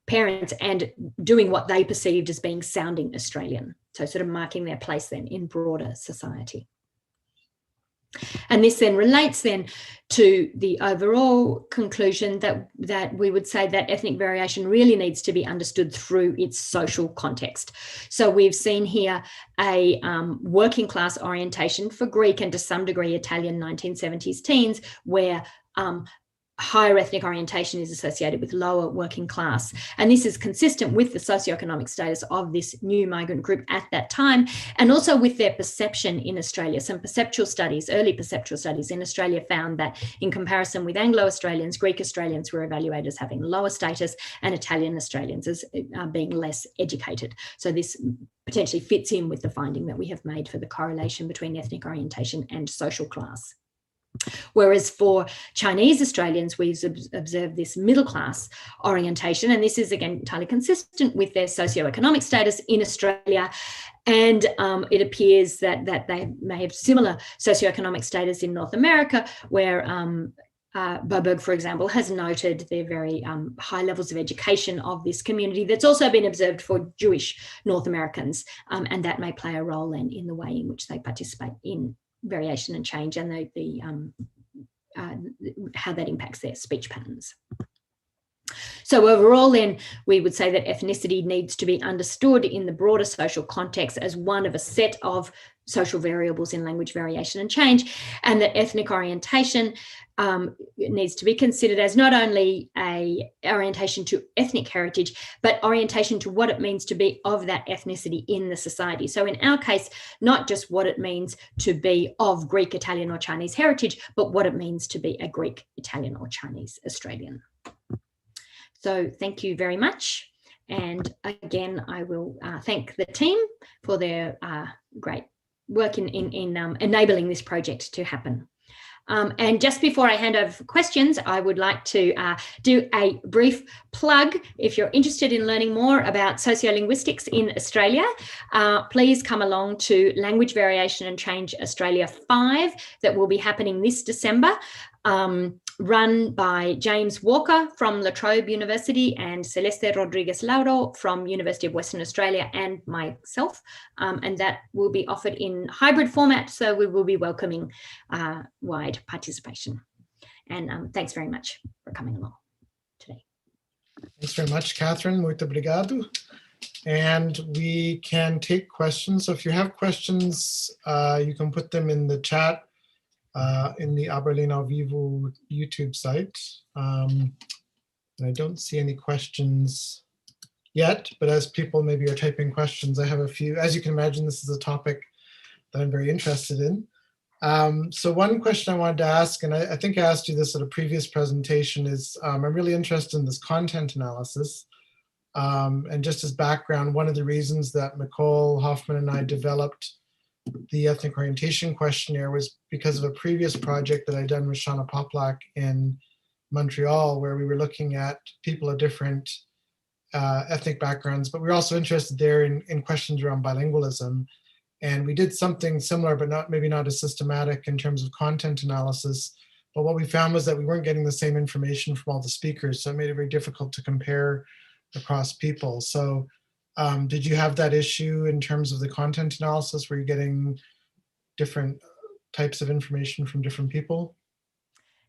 parents and doing what they perceived as being sounding Australian. So sort of marking their place then in broader society. And this then relates then to the overall conclusion that we would say that ethnic variation really needs to be understood through its social context. So we've seen here a working class orientation for Greek and to some degree Italian 1970s teens, where higher ethnic orientation is associated with lower working class. And this is consistent with the socioeconomic status of this new migrant group at that time, and also with their perception in Australia. Some perceptual studies, early perceptual studies in Australia found that in comparison with Anglo-Australians, Greek Australians were evaluated as having lower status and Italian Australians as being less educated. So this potentially fits in with the finding that we have made for the correlation between ethnic orientation and social class. Whereas for Chinese Australians, we've observed this middle class orientation, and this is again entirely consistent with their socioeconomic status in Australia. And it appears that they may have similar socioeconomic status in North America, where Boberg, for example, has noted the very high levels of education of this community that's also been observed for Jewish North Americans, and that may play a role then in the way in which they participate in variation and change, and how that impacts their speech patterns. So overall, then, we would say that ethnicity needs to be understood in the broader social context as one of a set of social variables in language variation and change, and that ethnic orientation needs to be considered as not only a orientation to ethnic heritage, but orientation to what it means to be of that ethnicity in the society. So in our case, not just what it means to be of Greek, Italian, or Chinese heritage, but what it means to be a Greek, Italian, or Chinese Australian. So thank you very much. And again, I will thank the team for their great work in enabling this project to happen. And just before I hand over for questions, I would like to do a brief plug. If you're interested in learning more about sociolinguistics in Australia, please come along to Language Variation and Change Australia 5 that will be happening this December. Run by James Walker from La Trobe University and Celeste Rodriguez Lauro from University of Western Australia and myself. And that will be offered in hybrid format, so we will be welcoming wide participation. And thanks very much for coming along today. Thanks very much, Catherine. Muito obrigado. And we can take questions. So if you have questions, you can put them in the chat in the Aberlin Ao Vivo YouTube site. I don't see any questions yet, but as people maybe are typing questions, I have a few. As you can imagine, this is a topic that I'm very interested in. So one question I wanted to ask, and I think I asked you this at a previous presentation, is I'm really interested in this content analysis. And just as background, one of the reasons that Nicole Hoffman and I developed the ethnic orientation questionnaire was because of a previous project that I'd done with Shauna Poplak in Montreal, where we were looking at people of different ethnic backgrounds, but we were also interested there in questions around bilingualism. And we did something similar, but maybe not as systematic in terms of content analysis. But what we found was that we weren't getting the same information from all the speakers, so it made it very difficult to compare across people. So did you have that issue in terms of the content analysis? Were you getting different types of information from different people?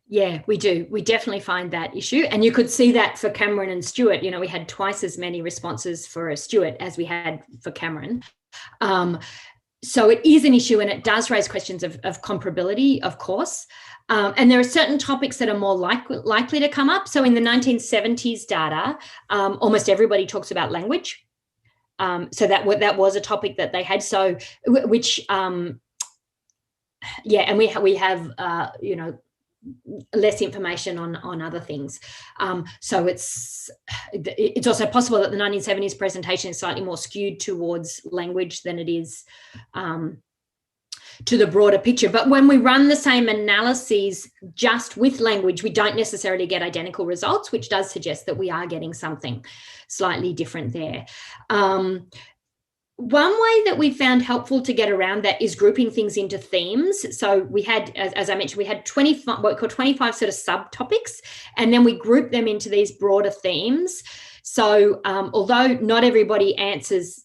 Yeah, we do. We definitely find that issue. And you could see that for Cameron and Stuart. You know, we had twice as many responses for Stuart as we had for Cameron. So it is an issue, and it does raise questions of comparability, of course. And there are certain topics that are more likely to come up. So in the 1970s data, almost everybody talks about language. So that was a topic that they had. So which, yeah, and we have you know, less information on other things. So it's also possible that the 1970s presentation is slightly more skewed towards language than it is to the broader picture. But when we run the same analyses just with language, we don't necessarily get identical results, which does suggest that we are getting something slightly different there. One way that we found helpful to get around that is grouping things into themes. So we had, as I mentioned, we had 25, what we call 25 sort of subtopics, and then we grouped them into these broader themes. So although not everybody answers,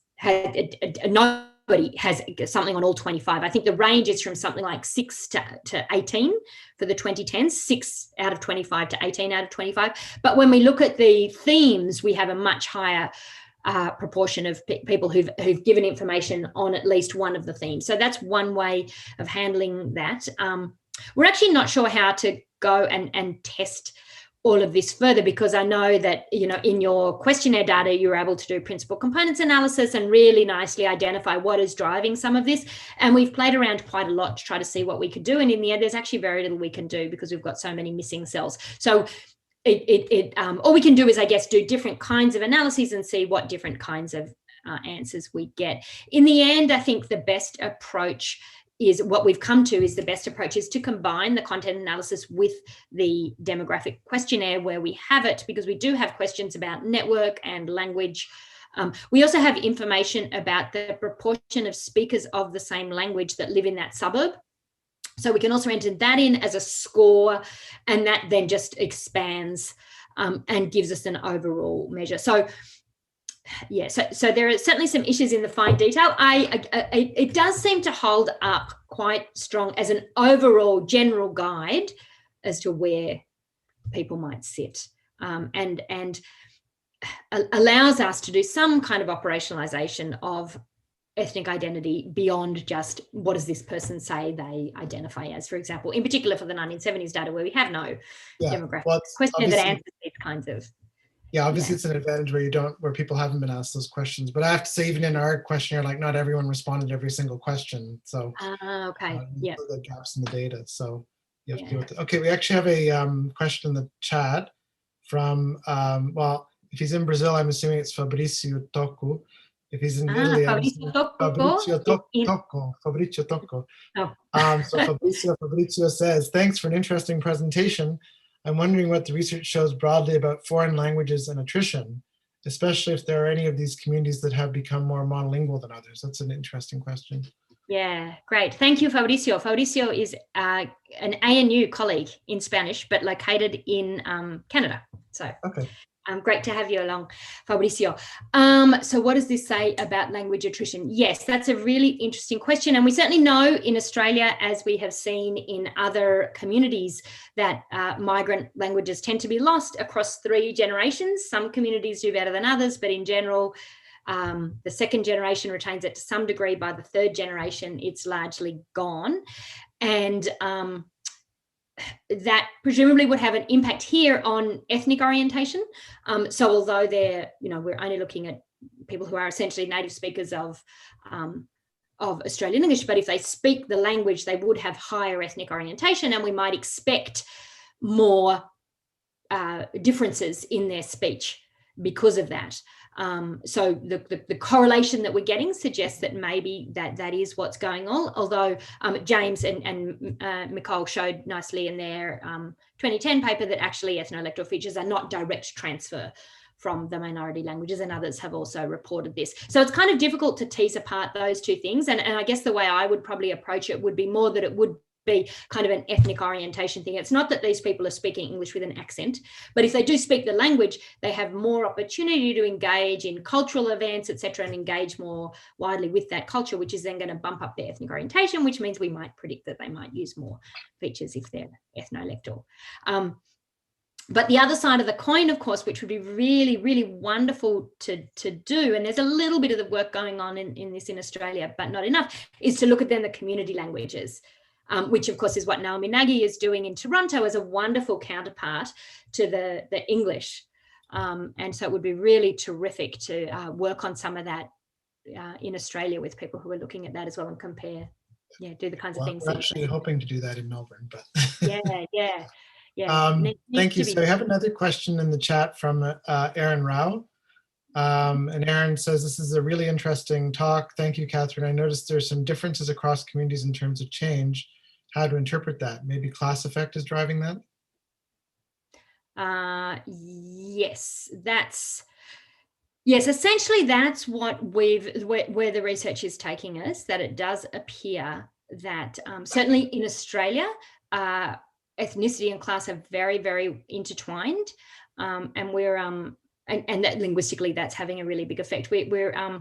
nobody has something on all 25. I think the range is from something like 6 to 18 for the 2010s, 6 out of 25 to 18 out of 25. But when we look at the themes, we have a much higher proportion of people who've given information on at least one of the themes. So that's one way of handling that. We're actually not sure how to go and test all of this further, because I know that, you know, in your questionnaire data, you're able to do principal components analysis and really nicely identify what is driving some of this. And we've played around quite a lot to try to see what we could do. And in the end, there's actually very little we can do because we've got so many missing cells. So all we can do is, I guess, do different kinds of analyses and see what different kinds of answers we get. In the end, I think the best approach is what we've come to is the best approach is to combine the content analysis with the demographic questionnaire where we have it, because we do have questions about network and language. We also have information about the proportion of speakers of the same language that live in that suburb. So we can also enter that in as a score, and that then just expands and gives us an overall measure. So yeah, so there are certainly some issues in the fine detail. It does seem to hold up quite strong as an overall general guide as to where people might sit. and allows us to do some kind of operationalization of ethnic identity beyond just what does this person say they identify as, for example, in particular for the 1970s data where we have no demographic question that answers these kinds of. Yeah, obviously it's an advantage where people haven't been asked those questions. But I have to say, even in our questionnaire, like not everyone responded to every single question. So yeah, the gaps in the data. So you have to deal with it. Okay, we actually have a question in the chat from well, if he's in Brazil, I'm assuming it's Fabrizio Tocco. If he's in Italy, Fabrizio Tocco. So Fabrizio says, thanks for an interesting presentation. I'm wondering what the research shows broadly about foreign languages and attrition, especially if there are any of these communities that have become more monolingual than others. That's an interesting question. Yeah, great. Thank you, Fabricio. Fabricio is an ANU colleague in Spanish, but located in Canada. So great to have you along, Fabricio. So what does this say about language attrition? Yes, that's a really interesting question. And we certainly know in Australia, as we have seen in other communities, that migrant languages tend to be lost across 3 generations. Some communities do better than others, but in general, the second generation retains it to some degree. By the 3rd generation, it's largely gone. And that presumably would have an impact here on ethnic orientation. So although we're only looking at people who are essentially native speakers of Australian English, but if they speak the language, they would have higher ethnic orientation, and we might expect more differences in their speech because of that. So the correlation that we're getting suggests that maybe that is what's going on, although James and Nicole showed nicely in their 2010 paper that actually ethnolectal features are not direct transfer from the minority languages, and others have also reported this. So it's kind of difficult to tease apart those 2 things, and I guess the way I would probably approach it would be more that it would be kind of an ethnic orientation thing. It's not that these people are speaking English with an accent, but if they do speak the language, they have more opportunity to engage in cultural events, etc., and engage more widely with that culture, which is then going to bump up their ethnic orientation, which means we might predict that they might use more features if they're ethnolectal. But the other side of the coin, of course, which would be really, really wonderful to do, and there's a little bit of the work going on in this in Australia, but not enough, is to look at then the community languages. Which of course is what Naomi Nagy is doing in Toronto as a wonderful counterpart to the English. And so it would be really terrific to work on some of that in Australia with people who are looking at that as well and compare, do the kinds of things. We're actually hoping to do that in Melbourne, but yeah. Thank you. So I have another question in the chat from Aaron Rao. And Aaron says, this is a really interesting talk. Thank you, Catherine. I noticed there's some differences across communities in terms of change. How to interpret that? Maybe class effect is driving that? Yes, essentially that's what where the research is taking us, that it does appear that certainly in Australia, ethnicity and class are very, very intertwined. And we're, and that linguistically, that's having a really big effect. We're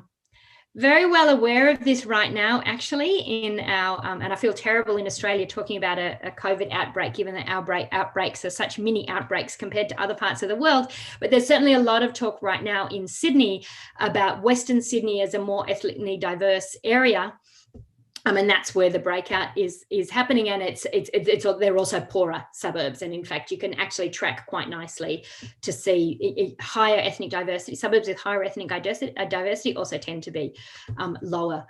very well aware of this right now, actually, in our, and I feel terrible in Australia talking about a COVID outbreak, given that our outbreaks are such mini outbreaks compared to other parts of the world. But there's certainly a lot of talk right now in Sydney about Western Sydney as a more ethnically diverse area. And that's where the breakout is happening, and they're also poorer suburbs, and in fact you can actually track quite nicely to see higher ethnic diversity. Suburbs with higher ethnic diversity also tend to be lower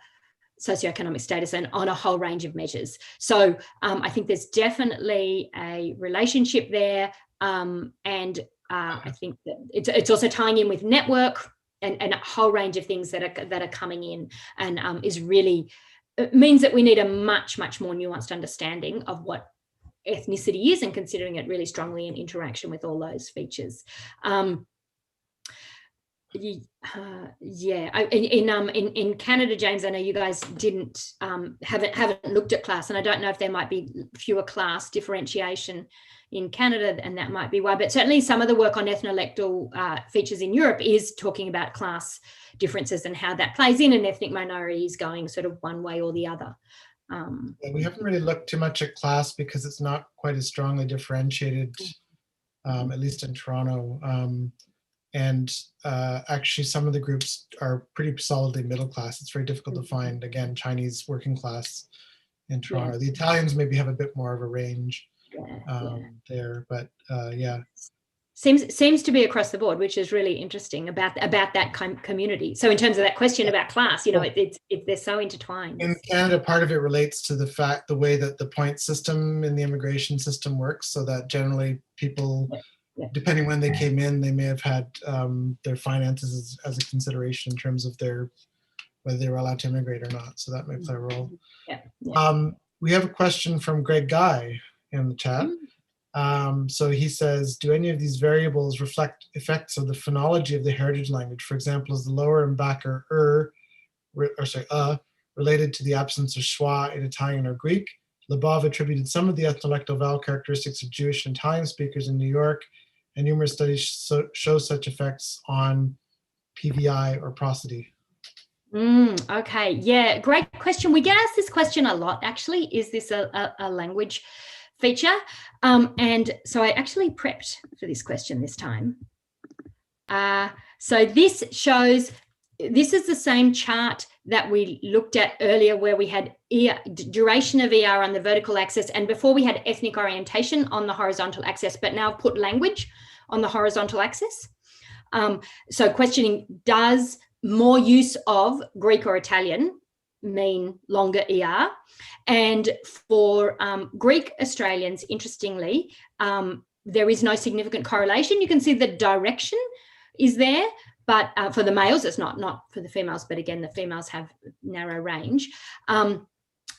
socioeconomic status, and on a whole range of measures. So I think there's definitely a relationship there, and I think that it's also tying in with network and a whole range of things that are coming in, and is really. It means that we need a much, much more nuanced understanding of what ethnicity is, and considering it really strongly in interaction with all those features. In Canada, James, I know you guys haven't looked at class, and I don't know if there might be fewer class differentiation in Canada, and that might be why. But certainly some of the work on ethnolectal features in Europe is talking about class differences and how that plays in, and ethnic minorities going sort of one way or the other. We haven't really looked too much at class because it's not quite as strongly differentiated at least in Toronto. And actually, some of the groups are pretty solidly middle class. It's very difficult to find, again, Chinese working class in Toronto. The Italians maybe have a bit more of a range there, but yeah. Seems to be across the board, which is really interesting about that community. So in terms of that question about class, you know, they're so intertwined. In Canada, part of it relates to the way that the point system in the immigration system works, so that generally people, depending when they came in, they may have had their finances as a consideration in terms of whether they were allowed to immigrate or not. So that may play a role. We have a question from Greg Guy in the chat. So he says, do any of these variables reflect effects of the phonology of the heritage language? For example, is the lower and backer related to the absence of schwa in Italian or Greek? Lebov attributed some of the ethnolectal vowel characteristics of Jewish and Italian speakers in New York, and numerous studies show such effects on PVI or prosody. Okay, yeah, great question. We get asked this question a lot, actually. Is this a language feature? And so I actually prepped for this question this time. So this is the same chart that we looked at earlier, where we had duration of ER on the vertical axis, and before we had ethnic orientation on the horizontal axis, but now I've put language on the horizontal axis. So questioning, does more use of Greek or Italian mean longer ER? And for Greek Australians, interestingly, there is no significant correlation. You can see the direction is there, but for the males, it's not for the females, but again, the females have narrow range.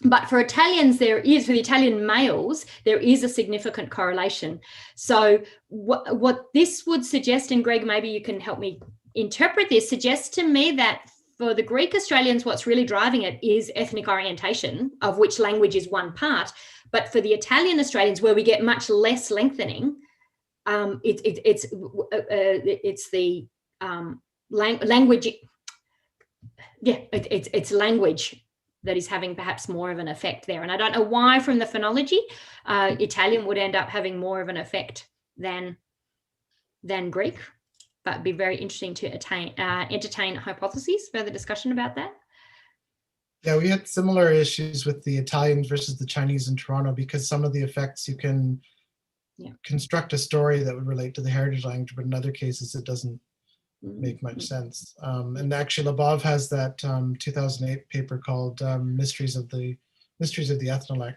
But for Italians, for the Italian males, there is a significant correlation. So what this would suggest, and Greg, maybe you can help me interpret this, suggests to me that for the Greek Australians, what's really driving it is ethnic orientation, of which language is one part. But for the Italian Australians, where we get much less lengthening, it's the language. Yeah, it's language that is having perhaps more of an effect there. And I don't know why, from the phonology, Italian would end up having more of an effect than Greek. But it'd be very interesting to entertain hypotheses, further discussion about that. Yeah, we had similar issues with the Italians versus the Chinese in Toronto, because some of the effects you can construct a story that would relate to the heritage language, but in other cases it doesn't make much sense. And actually, Lebov has that 2008 paper called Mysteries of the Ethnolect,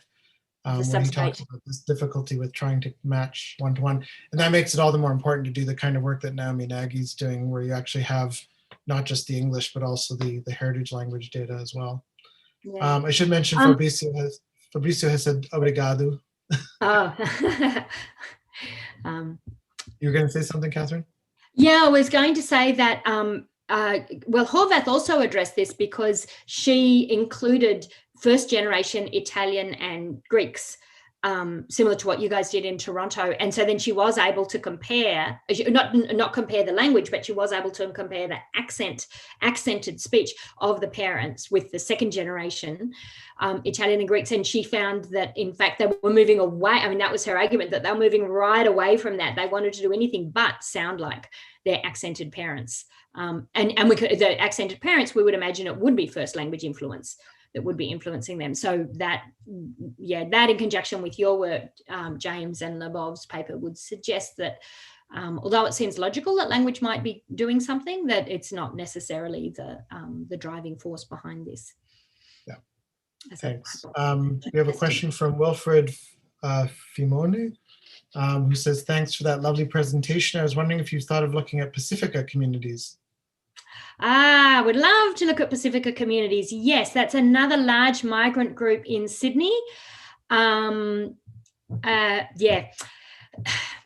where he talks about this difficulty with trying to match one-to-one. And that makes it all the more important to do the kind of work that Naomi Nagy's doing, where you actually have not just the English, but also the heritage language data as well. Yeah. I should mention Fabricio has said obrigado. Oh. You were going to say something, Catherine? Yeah, I was going to say that, well, Horvath also addressed this because she included first generation Italian and Greeks, similar to what you guys did in Toronto. And so then she was able to compare, not compare the language, but she was able to compare the accented speech of the parents with the second generation Italian and Greeks. And she found that, in fact, they were moving away. I mean, that was her argument, that they were moving right away from that. They wanted to do anything but sound like their accented parents. And the accented parents, we would imagine it would be first language influence that would be influencing them. So that in conjunction with your work, James, and Lebov's paper would suggest that although it seems logical that language might be doing something, that it's not necessarily the driving force behind this. Yeah, thanks. We have a question from Wilfred Fimone, who says, thanks for that lovely presentation. I was wondering if you've thought of looking at Pacifica communities. Would love to look at Pacifica communities. Yes, that's another large migrant group in Sydney.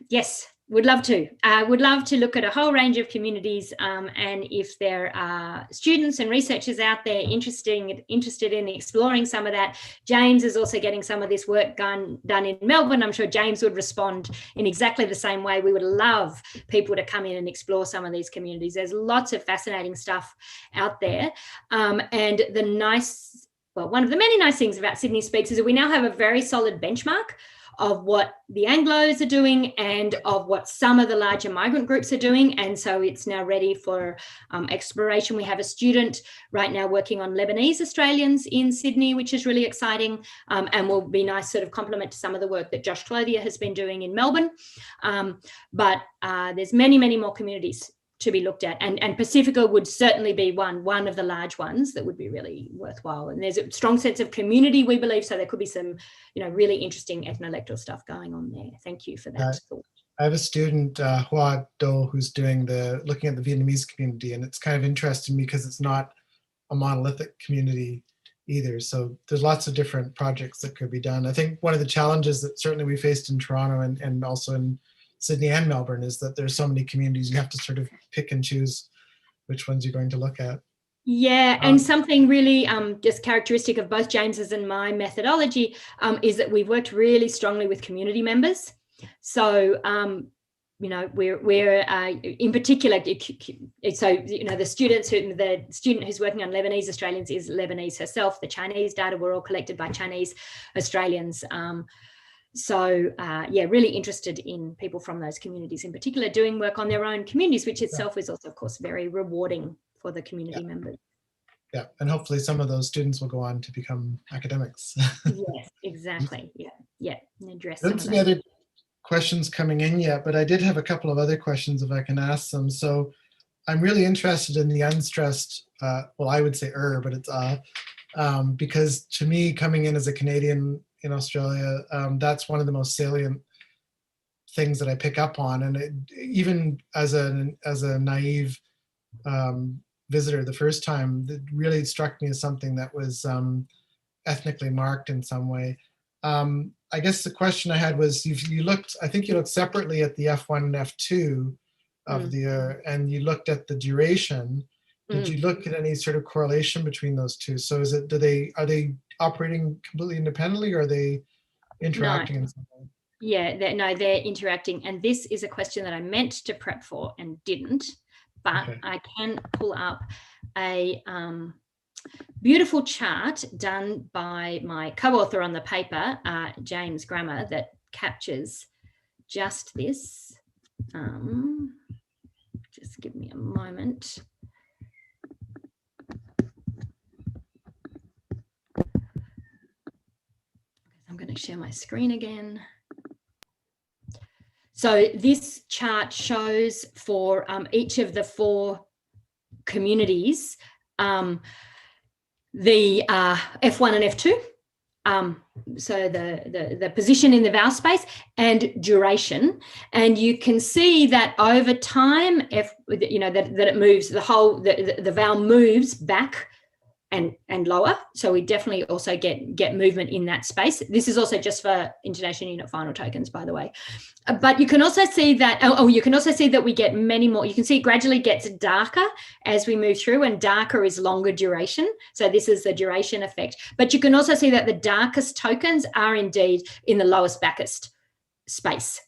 Yes, would love to. Would love to look at a whole range of communities, and if there are students and researchers out there interested in exploring some of that. James is also getting some of this work done in Melbourne. I'm sure James would respond in exactly the same way. We would love people to come in and explore some of these communities. There's lots of fascinating stuff out there, and one of the many nice things about Sydney Speaks is that we now have a very solid benchmark of what the Anglos are doing and of what some of the larger migrant groups are doing. And so it's now ready for exploration. We have a student right now working on Lebanese Australians in Sydney, which is really exciting, and will be nice sort of complement to some of the work that Josh Clothier has been doing in Melbourne. But there's many, many more communities to be looked at, and Pacifica would certainly be one of the large ones that would be really worthwhile. And there's a strong sense of community, we believe, so there could be some, you know, really interesting ethnolectal stuff going on there. Thank you for that thought. I have a student, Hoa Do, who's doing looking at the Vietnamese community, and it's kind of interesting because it's not a monolithic community either. So there's lots of different projects that could be done. I think one of the challenges that certainly we faced in Toronto and also in Sydney and Melbourne is that there's so many communities, you have to sort of pick and choose which ones you're going to look at. Yeah, and something really just characteristic of both James's and my methodology is that we've worked really strongly with community members. So, you know, we're in particular, so, you know, the student who's working on Lebanese Australians is Lebanese herself. The Chinese data were all collected by Chinese Australians. So yeah, really interested in people from those communities in particular doing work on their own communities, which itself is also, of course, very rewarding for the community members. Yeah, and hopefully some of those students will go on to become academics. Yes, exactly. Yeah. Address. I don't see any other questions coming in yet, but I did have a couple of other questions if I can ask them. So I'm really interested in the unstressed, well, I would say but it's because to me, coming in as a Canadian in Australia, that's one of the most salient things that I pick up on. And even as a naive visitor the first time, it really struck me as something that was ethnically marked in some way. I guess the question I had was, I think you looked separately at the F1 and F2 of the, and you looked at the duration. Did you look at any sort of correlation between those two? So are they operating completely independently, or are they interacting in some way? Yeah, they're interacting. And this is a question that I meant to prep for and didn't, but okay. I can pull up a beautiful chart done by my co-author on the paper, James Grammer, that captures just this. Just give me a moment. I'm going to share my screen again. So this chart shows for each of the 4 communities the F1 and F2, so the position in the vowel space and duration, and you can see that over time, that it moves, the vowel moves back and lower. So we definitely also get movement in that space. This is also just for intonation unit final tokens, by the way. But you can also see that, you can also see that we get many more. You can see it gradually gets darker as we move through, and darker is longer duration. So this is the duration effect. But you can also see that the darkest tokens are indeed in the lowest backest space.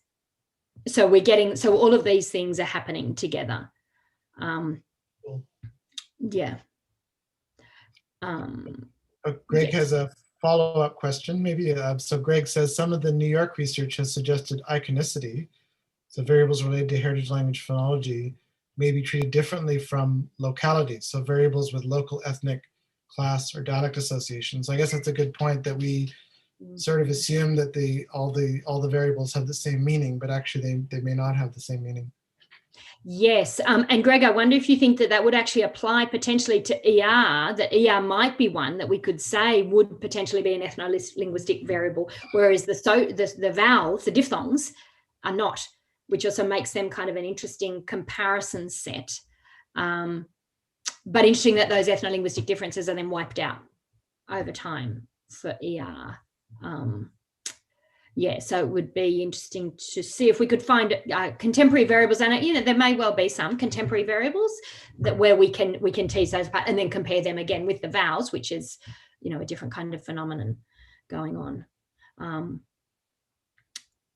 So so all of these things are happening together. Yeah. Greg has a follow-up question, maybe. So Greg says, some of the New York research has suggested iconicity, so variables related to heritage language phonology, may be treated differently from localities, so variables with local ethnic, class, or dialect associations. I guess that's a good point, that we sort of assume that all the variables have the same meaning, but actually they may not have the same meaning. Yes, and Greg, I wonder if you think that would actually apply potentially to ER, that ER might be one that we could say would potentially be an ethnolinguistic variable, whereas the vowels, the diphthongs, are not, which also makes them kind of an interesting comparison set. But interesting that those ethnolinguistic differences are then wiped out over time for ER. Yeah, so it would be interesting to see if we could find contemporary variables, and there may well be some contemporary variables where we can tease those apart and then compare them again with the vowels, which is a different kind of phenomenon going on.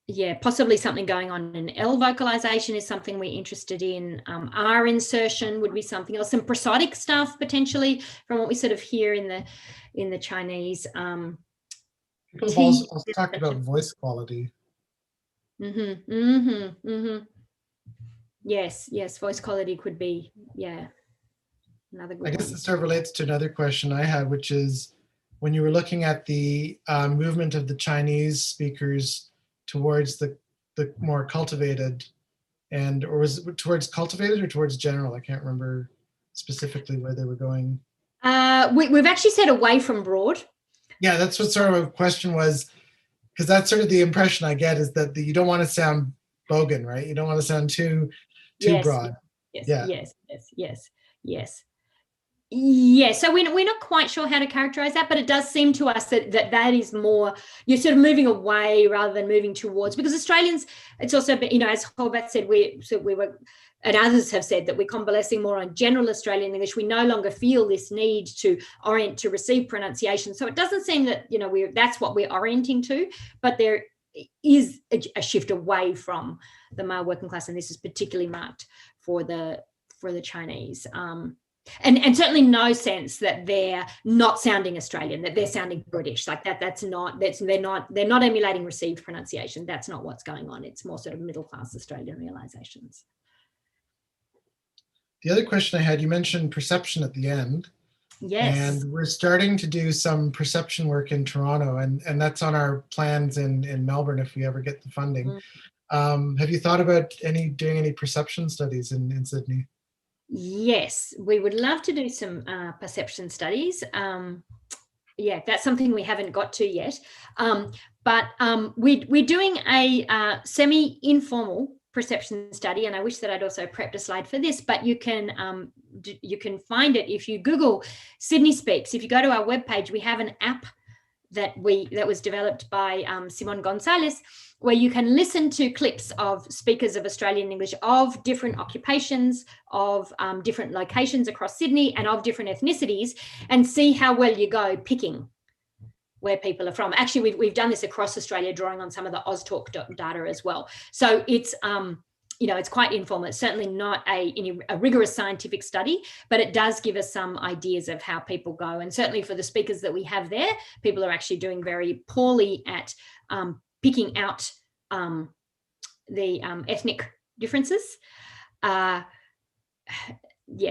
Yeah, possibly something going on in L vocalization is something we're interested in. R insertion would be something else. Some prosodic stuff potentially from what we sort of hear in the Chinese. People have also talked about voice quality. Mm-hmm, mm-hmm, mm-hmm. Yes, voice quality could be, another good I guess one. this sort of relates to another question I had, which is when you were looking at the movement of the Chinese speakers towards the more cultivated, or was it towards cultivated or towards general? I can't remember specifically where they were going. We've actually said away from broad. Yeah, that's what sort of a question was, because that's sort of the impression I get, is that you don't want to sound bogan, right? You don't want to sound too broad. Yes. Yeah, so we're not quite sure how to characterize that, but it does seem to us that is more, you're sort of moving away rather than moving towards, because Australians, it's also, as Horvath said, we were, and others have said, that we're convalescing more on general Australian English. We no longer feel this need to orient to receive pronunciation. So it doesn't seem that, that's what we're orienting to, but there is a shift away from the male working class, and this is particularly marked for the Chinese. And certainly no sense that they're not sounding Australian, that they're sounding British, like that. They're not emulating received pronunciation. That's not what's going on. It's more sort of middle class Australian realizations. The other question I had, you mentioned perception at the end. Yes. And we're starting to do some perception work in Toronto, and that's on our plans in Melbourne if we ever get the funding. Have you thought about doing any perception studies in Sydney? Yes, we would love to do some perception studies. That's something we haven't got to yet. But we're doing a semi-informal perception study, and I wish that I'd also prepped a slide for this, but you can find it if you Google Sydney Speaks. If you go to our webpage, we have an app that was developed by Simon Gonzalez, where you can listen to clips of speakers of Australian English of different occupations, of different locations across Sydney, and of different ethnicities, and see how well you go picking where people are from. Actually, we've done this across Australia, drawing on some of the Oztalk data as well. So it's it's quite informal. It's certainly not a rigorous scientific study, but it does give us some ideas of how people go. And certainly for the speakers that we have there, people are actually doing very poorly at picking out the ethnic differences.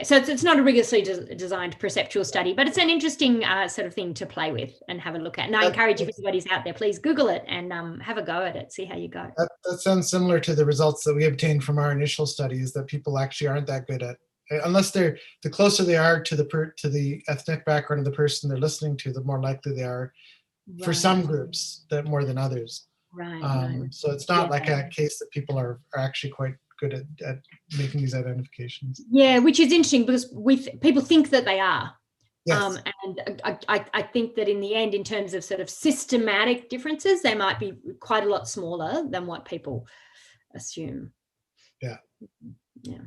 So it's not a rigorously designed perceptual study, but it's an interesting sort of thing to play with and have a look at. And I encourage, if anybody's out there, please Google it and have a go at it, see how you go. That sounds similar to the results that we obtained from our initial studies, that people actually aren't that good at, unless the closer they are to the ethnic background of the person they're listening to, the more likely they are for some groups that more than others. Right. So it's not like a case that people are actually quite good at making these identifications. Yeah, which is interesting, because people think that they are. Yes. And I think that in the end, in terms of sort of systematic differences, they might be quite a lot smaller than what people assume. Yeah. Yeah.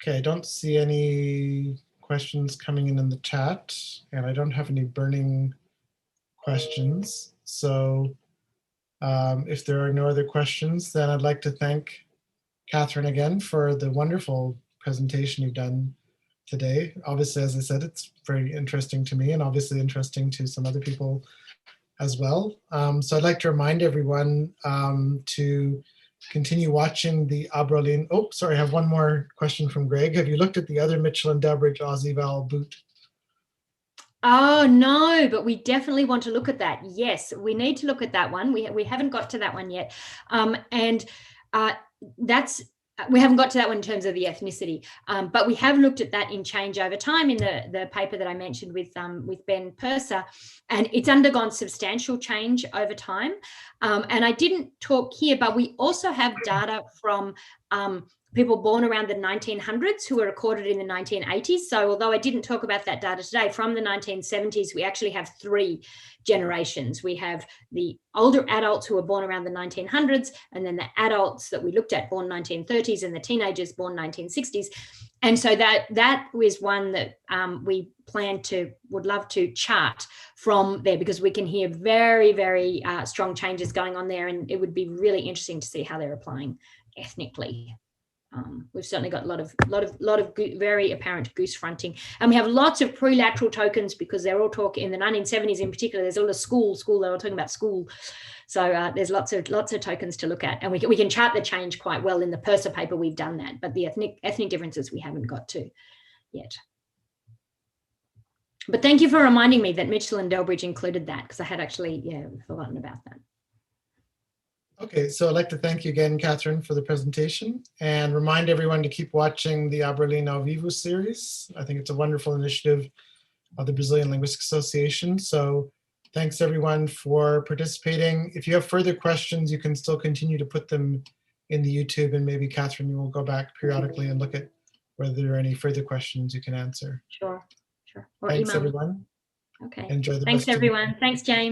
Okay, I don't see any questions coming in the chat, and I don't have any burning questions. So if there are no other questions, then I'd like to thank Catherine again for the wonderful presentation you've done today. Obviously, as I said, it's very interesting to me, and obviously interesting to some other people as well. So I'd like to remind everyone to continue watching the Abrolin. Oh, sorry, I have one more question from Greg. Have you looked at the other Mitchell and Delbridge Aussie Vowel Boot? Oh, no, but we definitely want to look at that. Yes, we need to look at that one. We haven't got to that one yet. We haven't got to that one in terms of the ethnicity, but we have looked at that in change over time in the paper that I mentioned with Ben Purser, and it's undergone substantial change over time. And I didn't talk here, but we also have data from people born around the 1900s who were recorded in the 1980s. So although I didn't talk about that data today, from the 1970s, we actually have 3 generations. We have the older adults who were born around the 1900s, and then the adults that we looked at born 1930s, and the teenagers born 1960s. And so that was one that we would love to chart from there, because we can hear very, very strong changes going on there, and it would be really interesting to see how they're applying ethnically We've certainly got a lot of very apparent goose fronting, and we have lots of prelateral tokens because they're all talking in the 1970s in particular. There's a lot of school. They're all talking about school, so there's lots of tokens to look at, and we can chart the change quite well in the Purser paper. We've done that, but the ethnic differences we haven't got to yet. But thank you for reminding me that Mitchell and Delbridge included that, because I had actually forgotten about that. Okay, so I'd like to thank you again, Catherine, for the presentation, and remind everyone to keep watching the Aberlin ao Vivo series. I think it's a wonderful initiative of the Brazilian Linguistic Association. So thanks everyone for participating. If you have further questions, you can still continue to put them in the YouTube, and maybe Catherine, you will go back periodically and look at whether there are any further questions you can answer. Sure. Or Thanks email me. everyone. Okay. Enjoy the Thanks rest of the everyone. Thanks, James.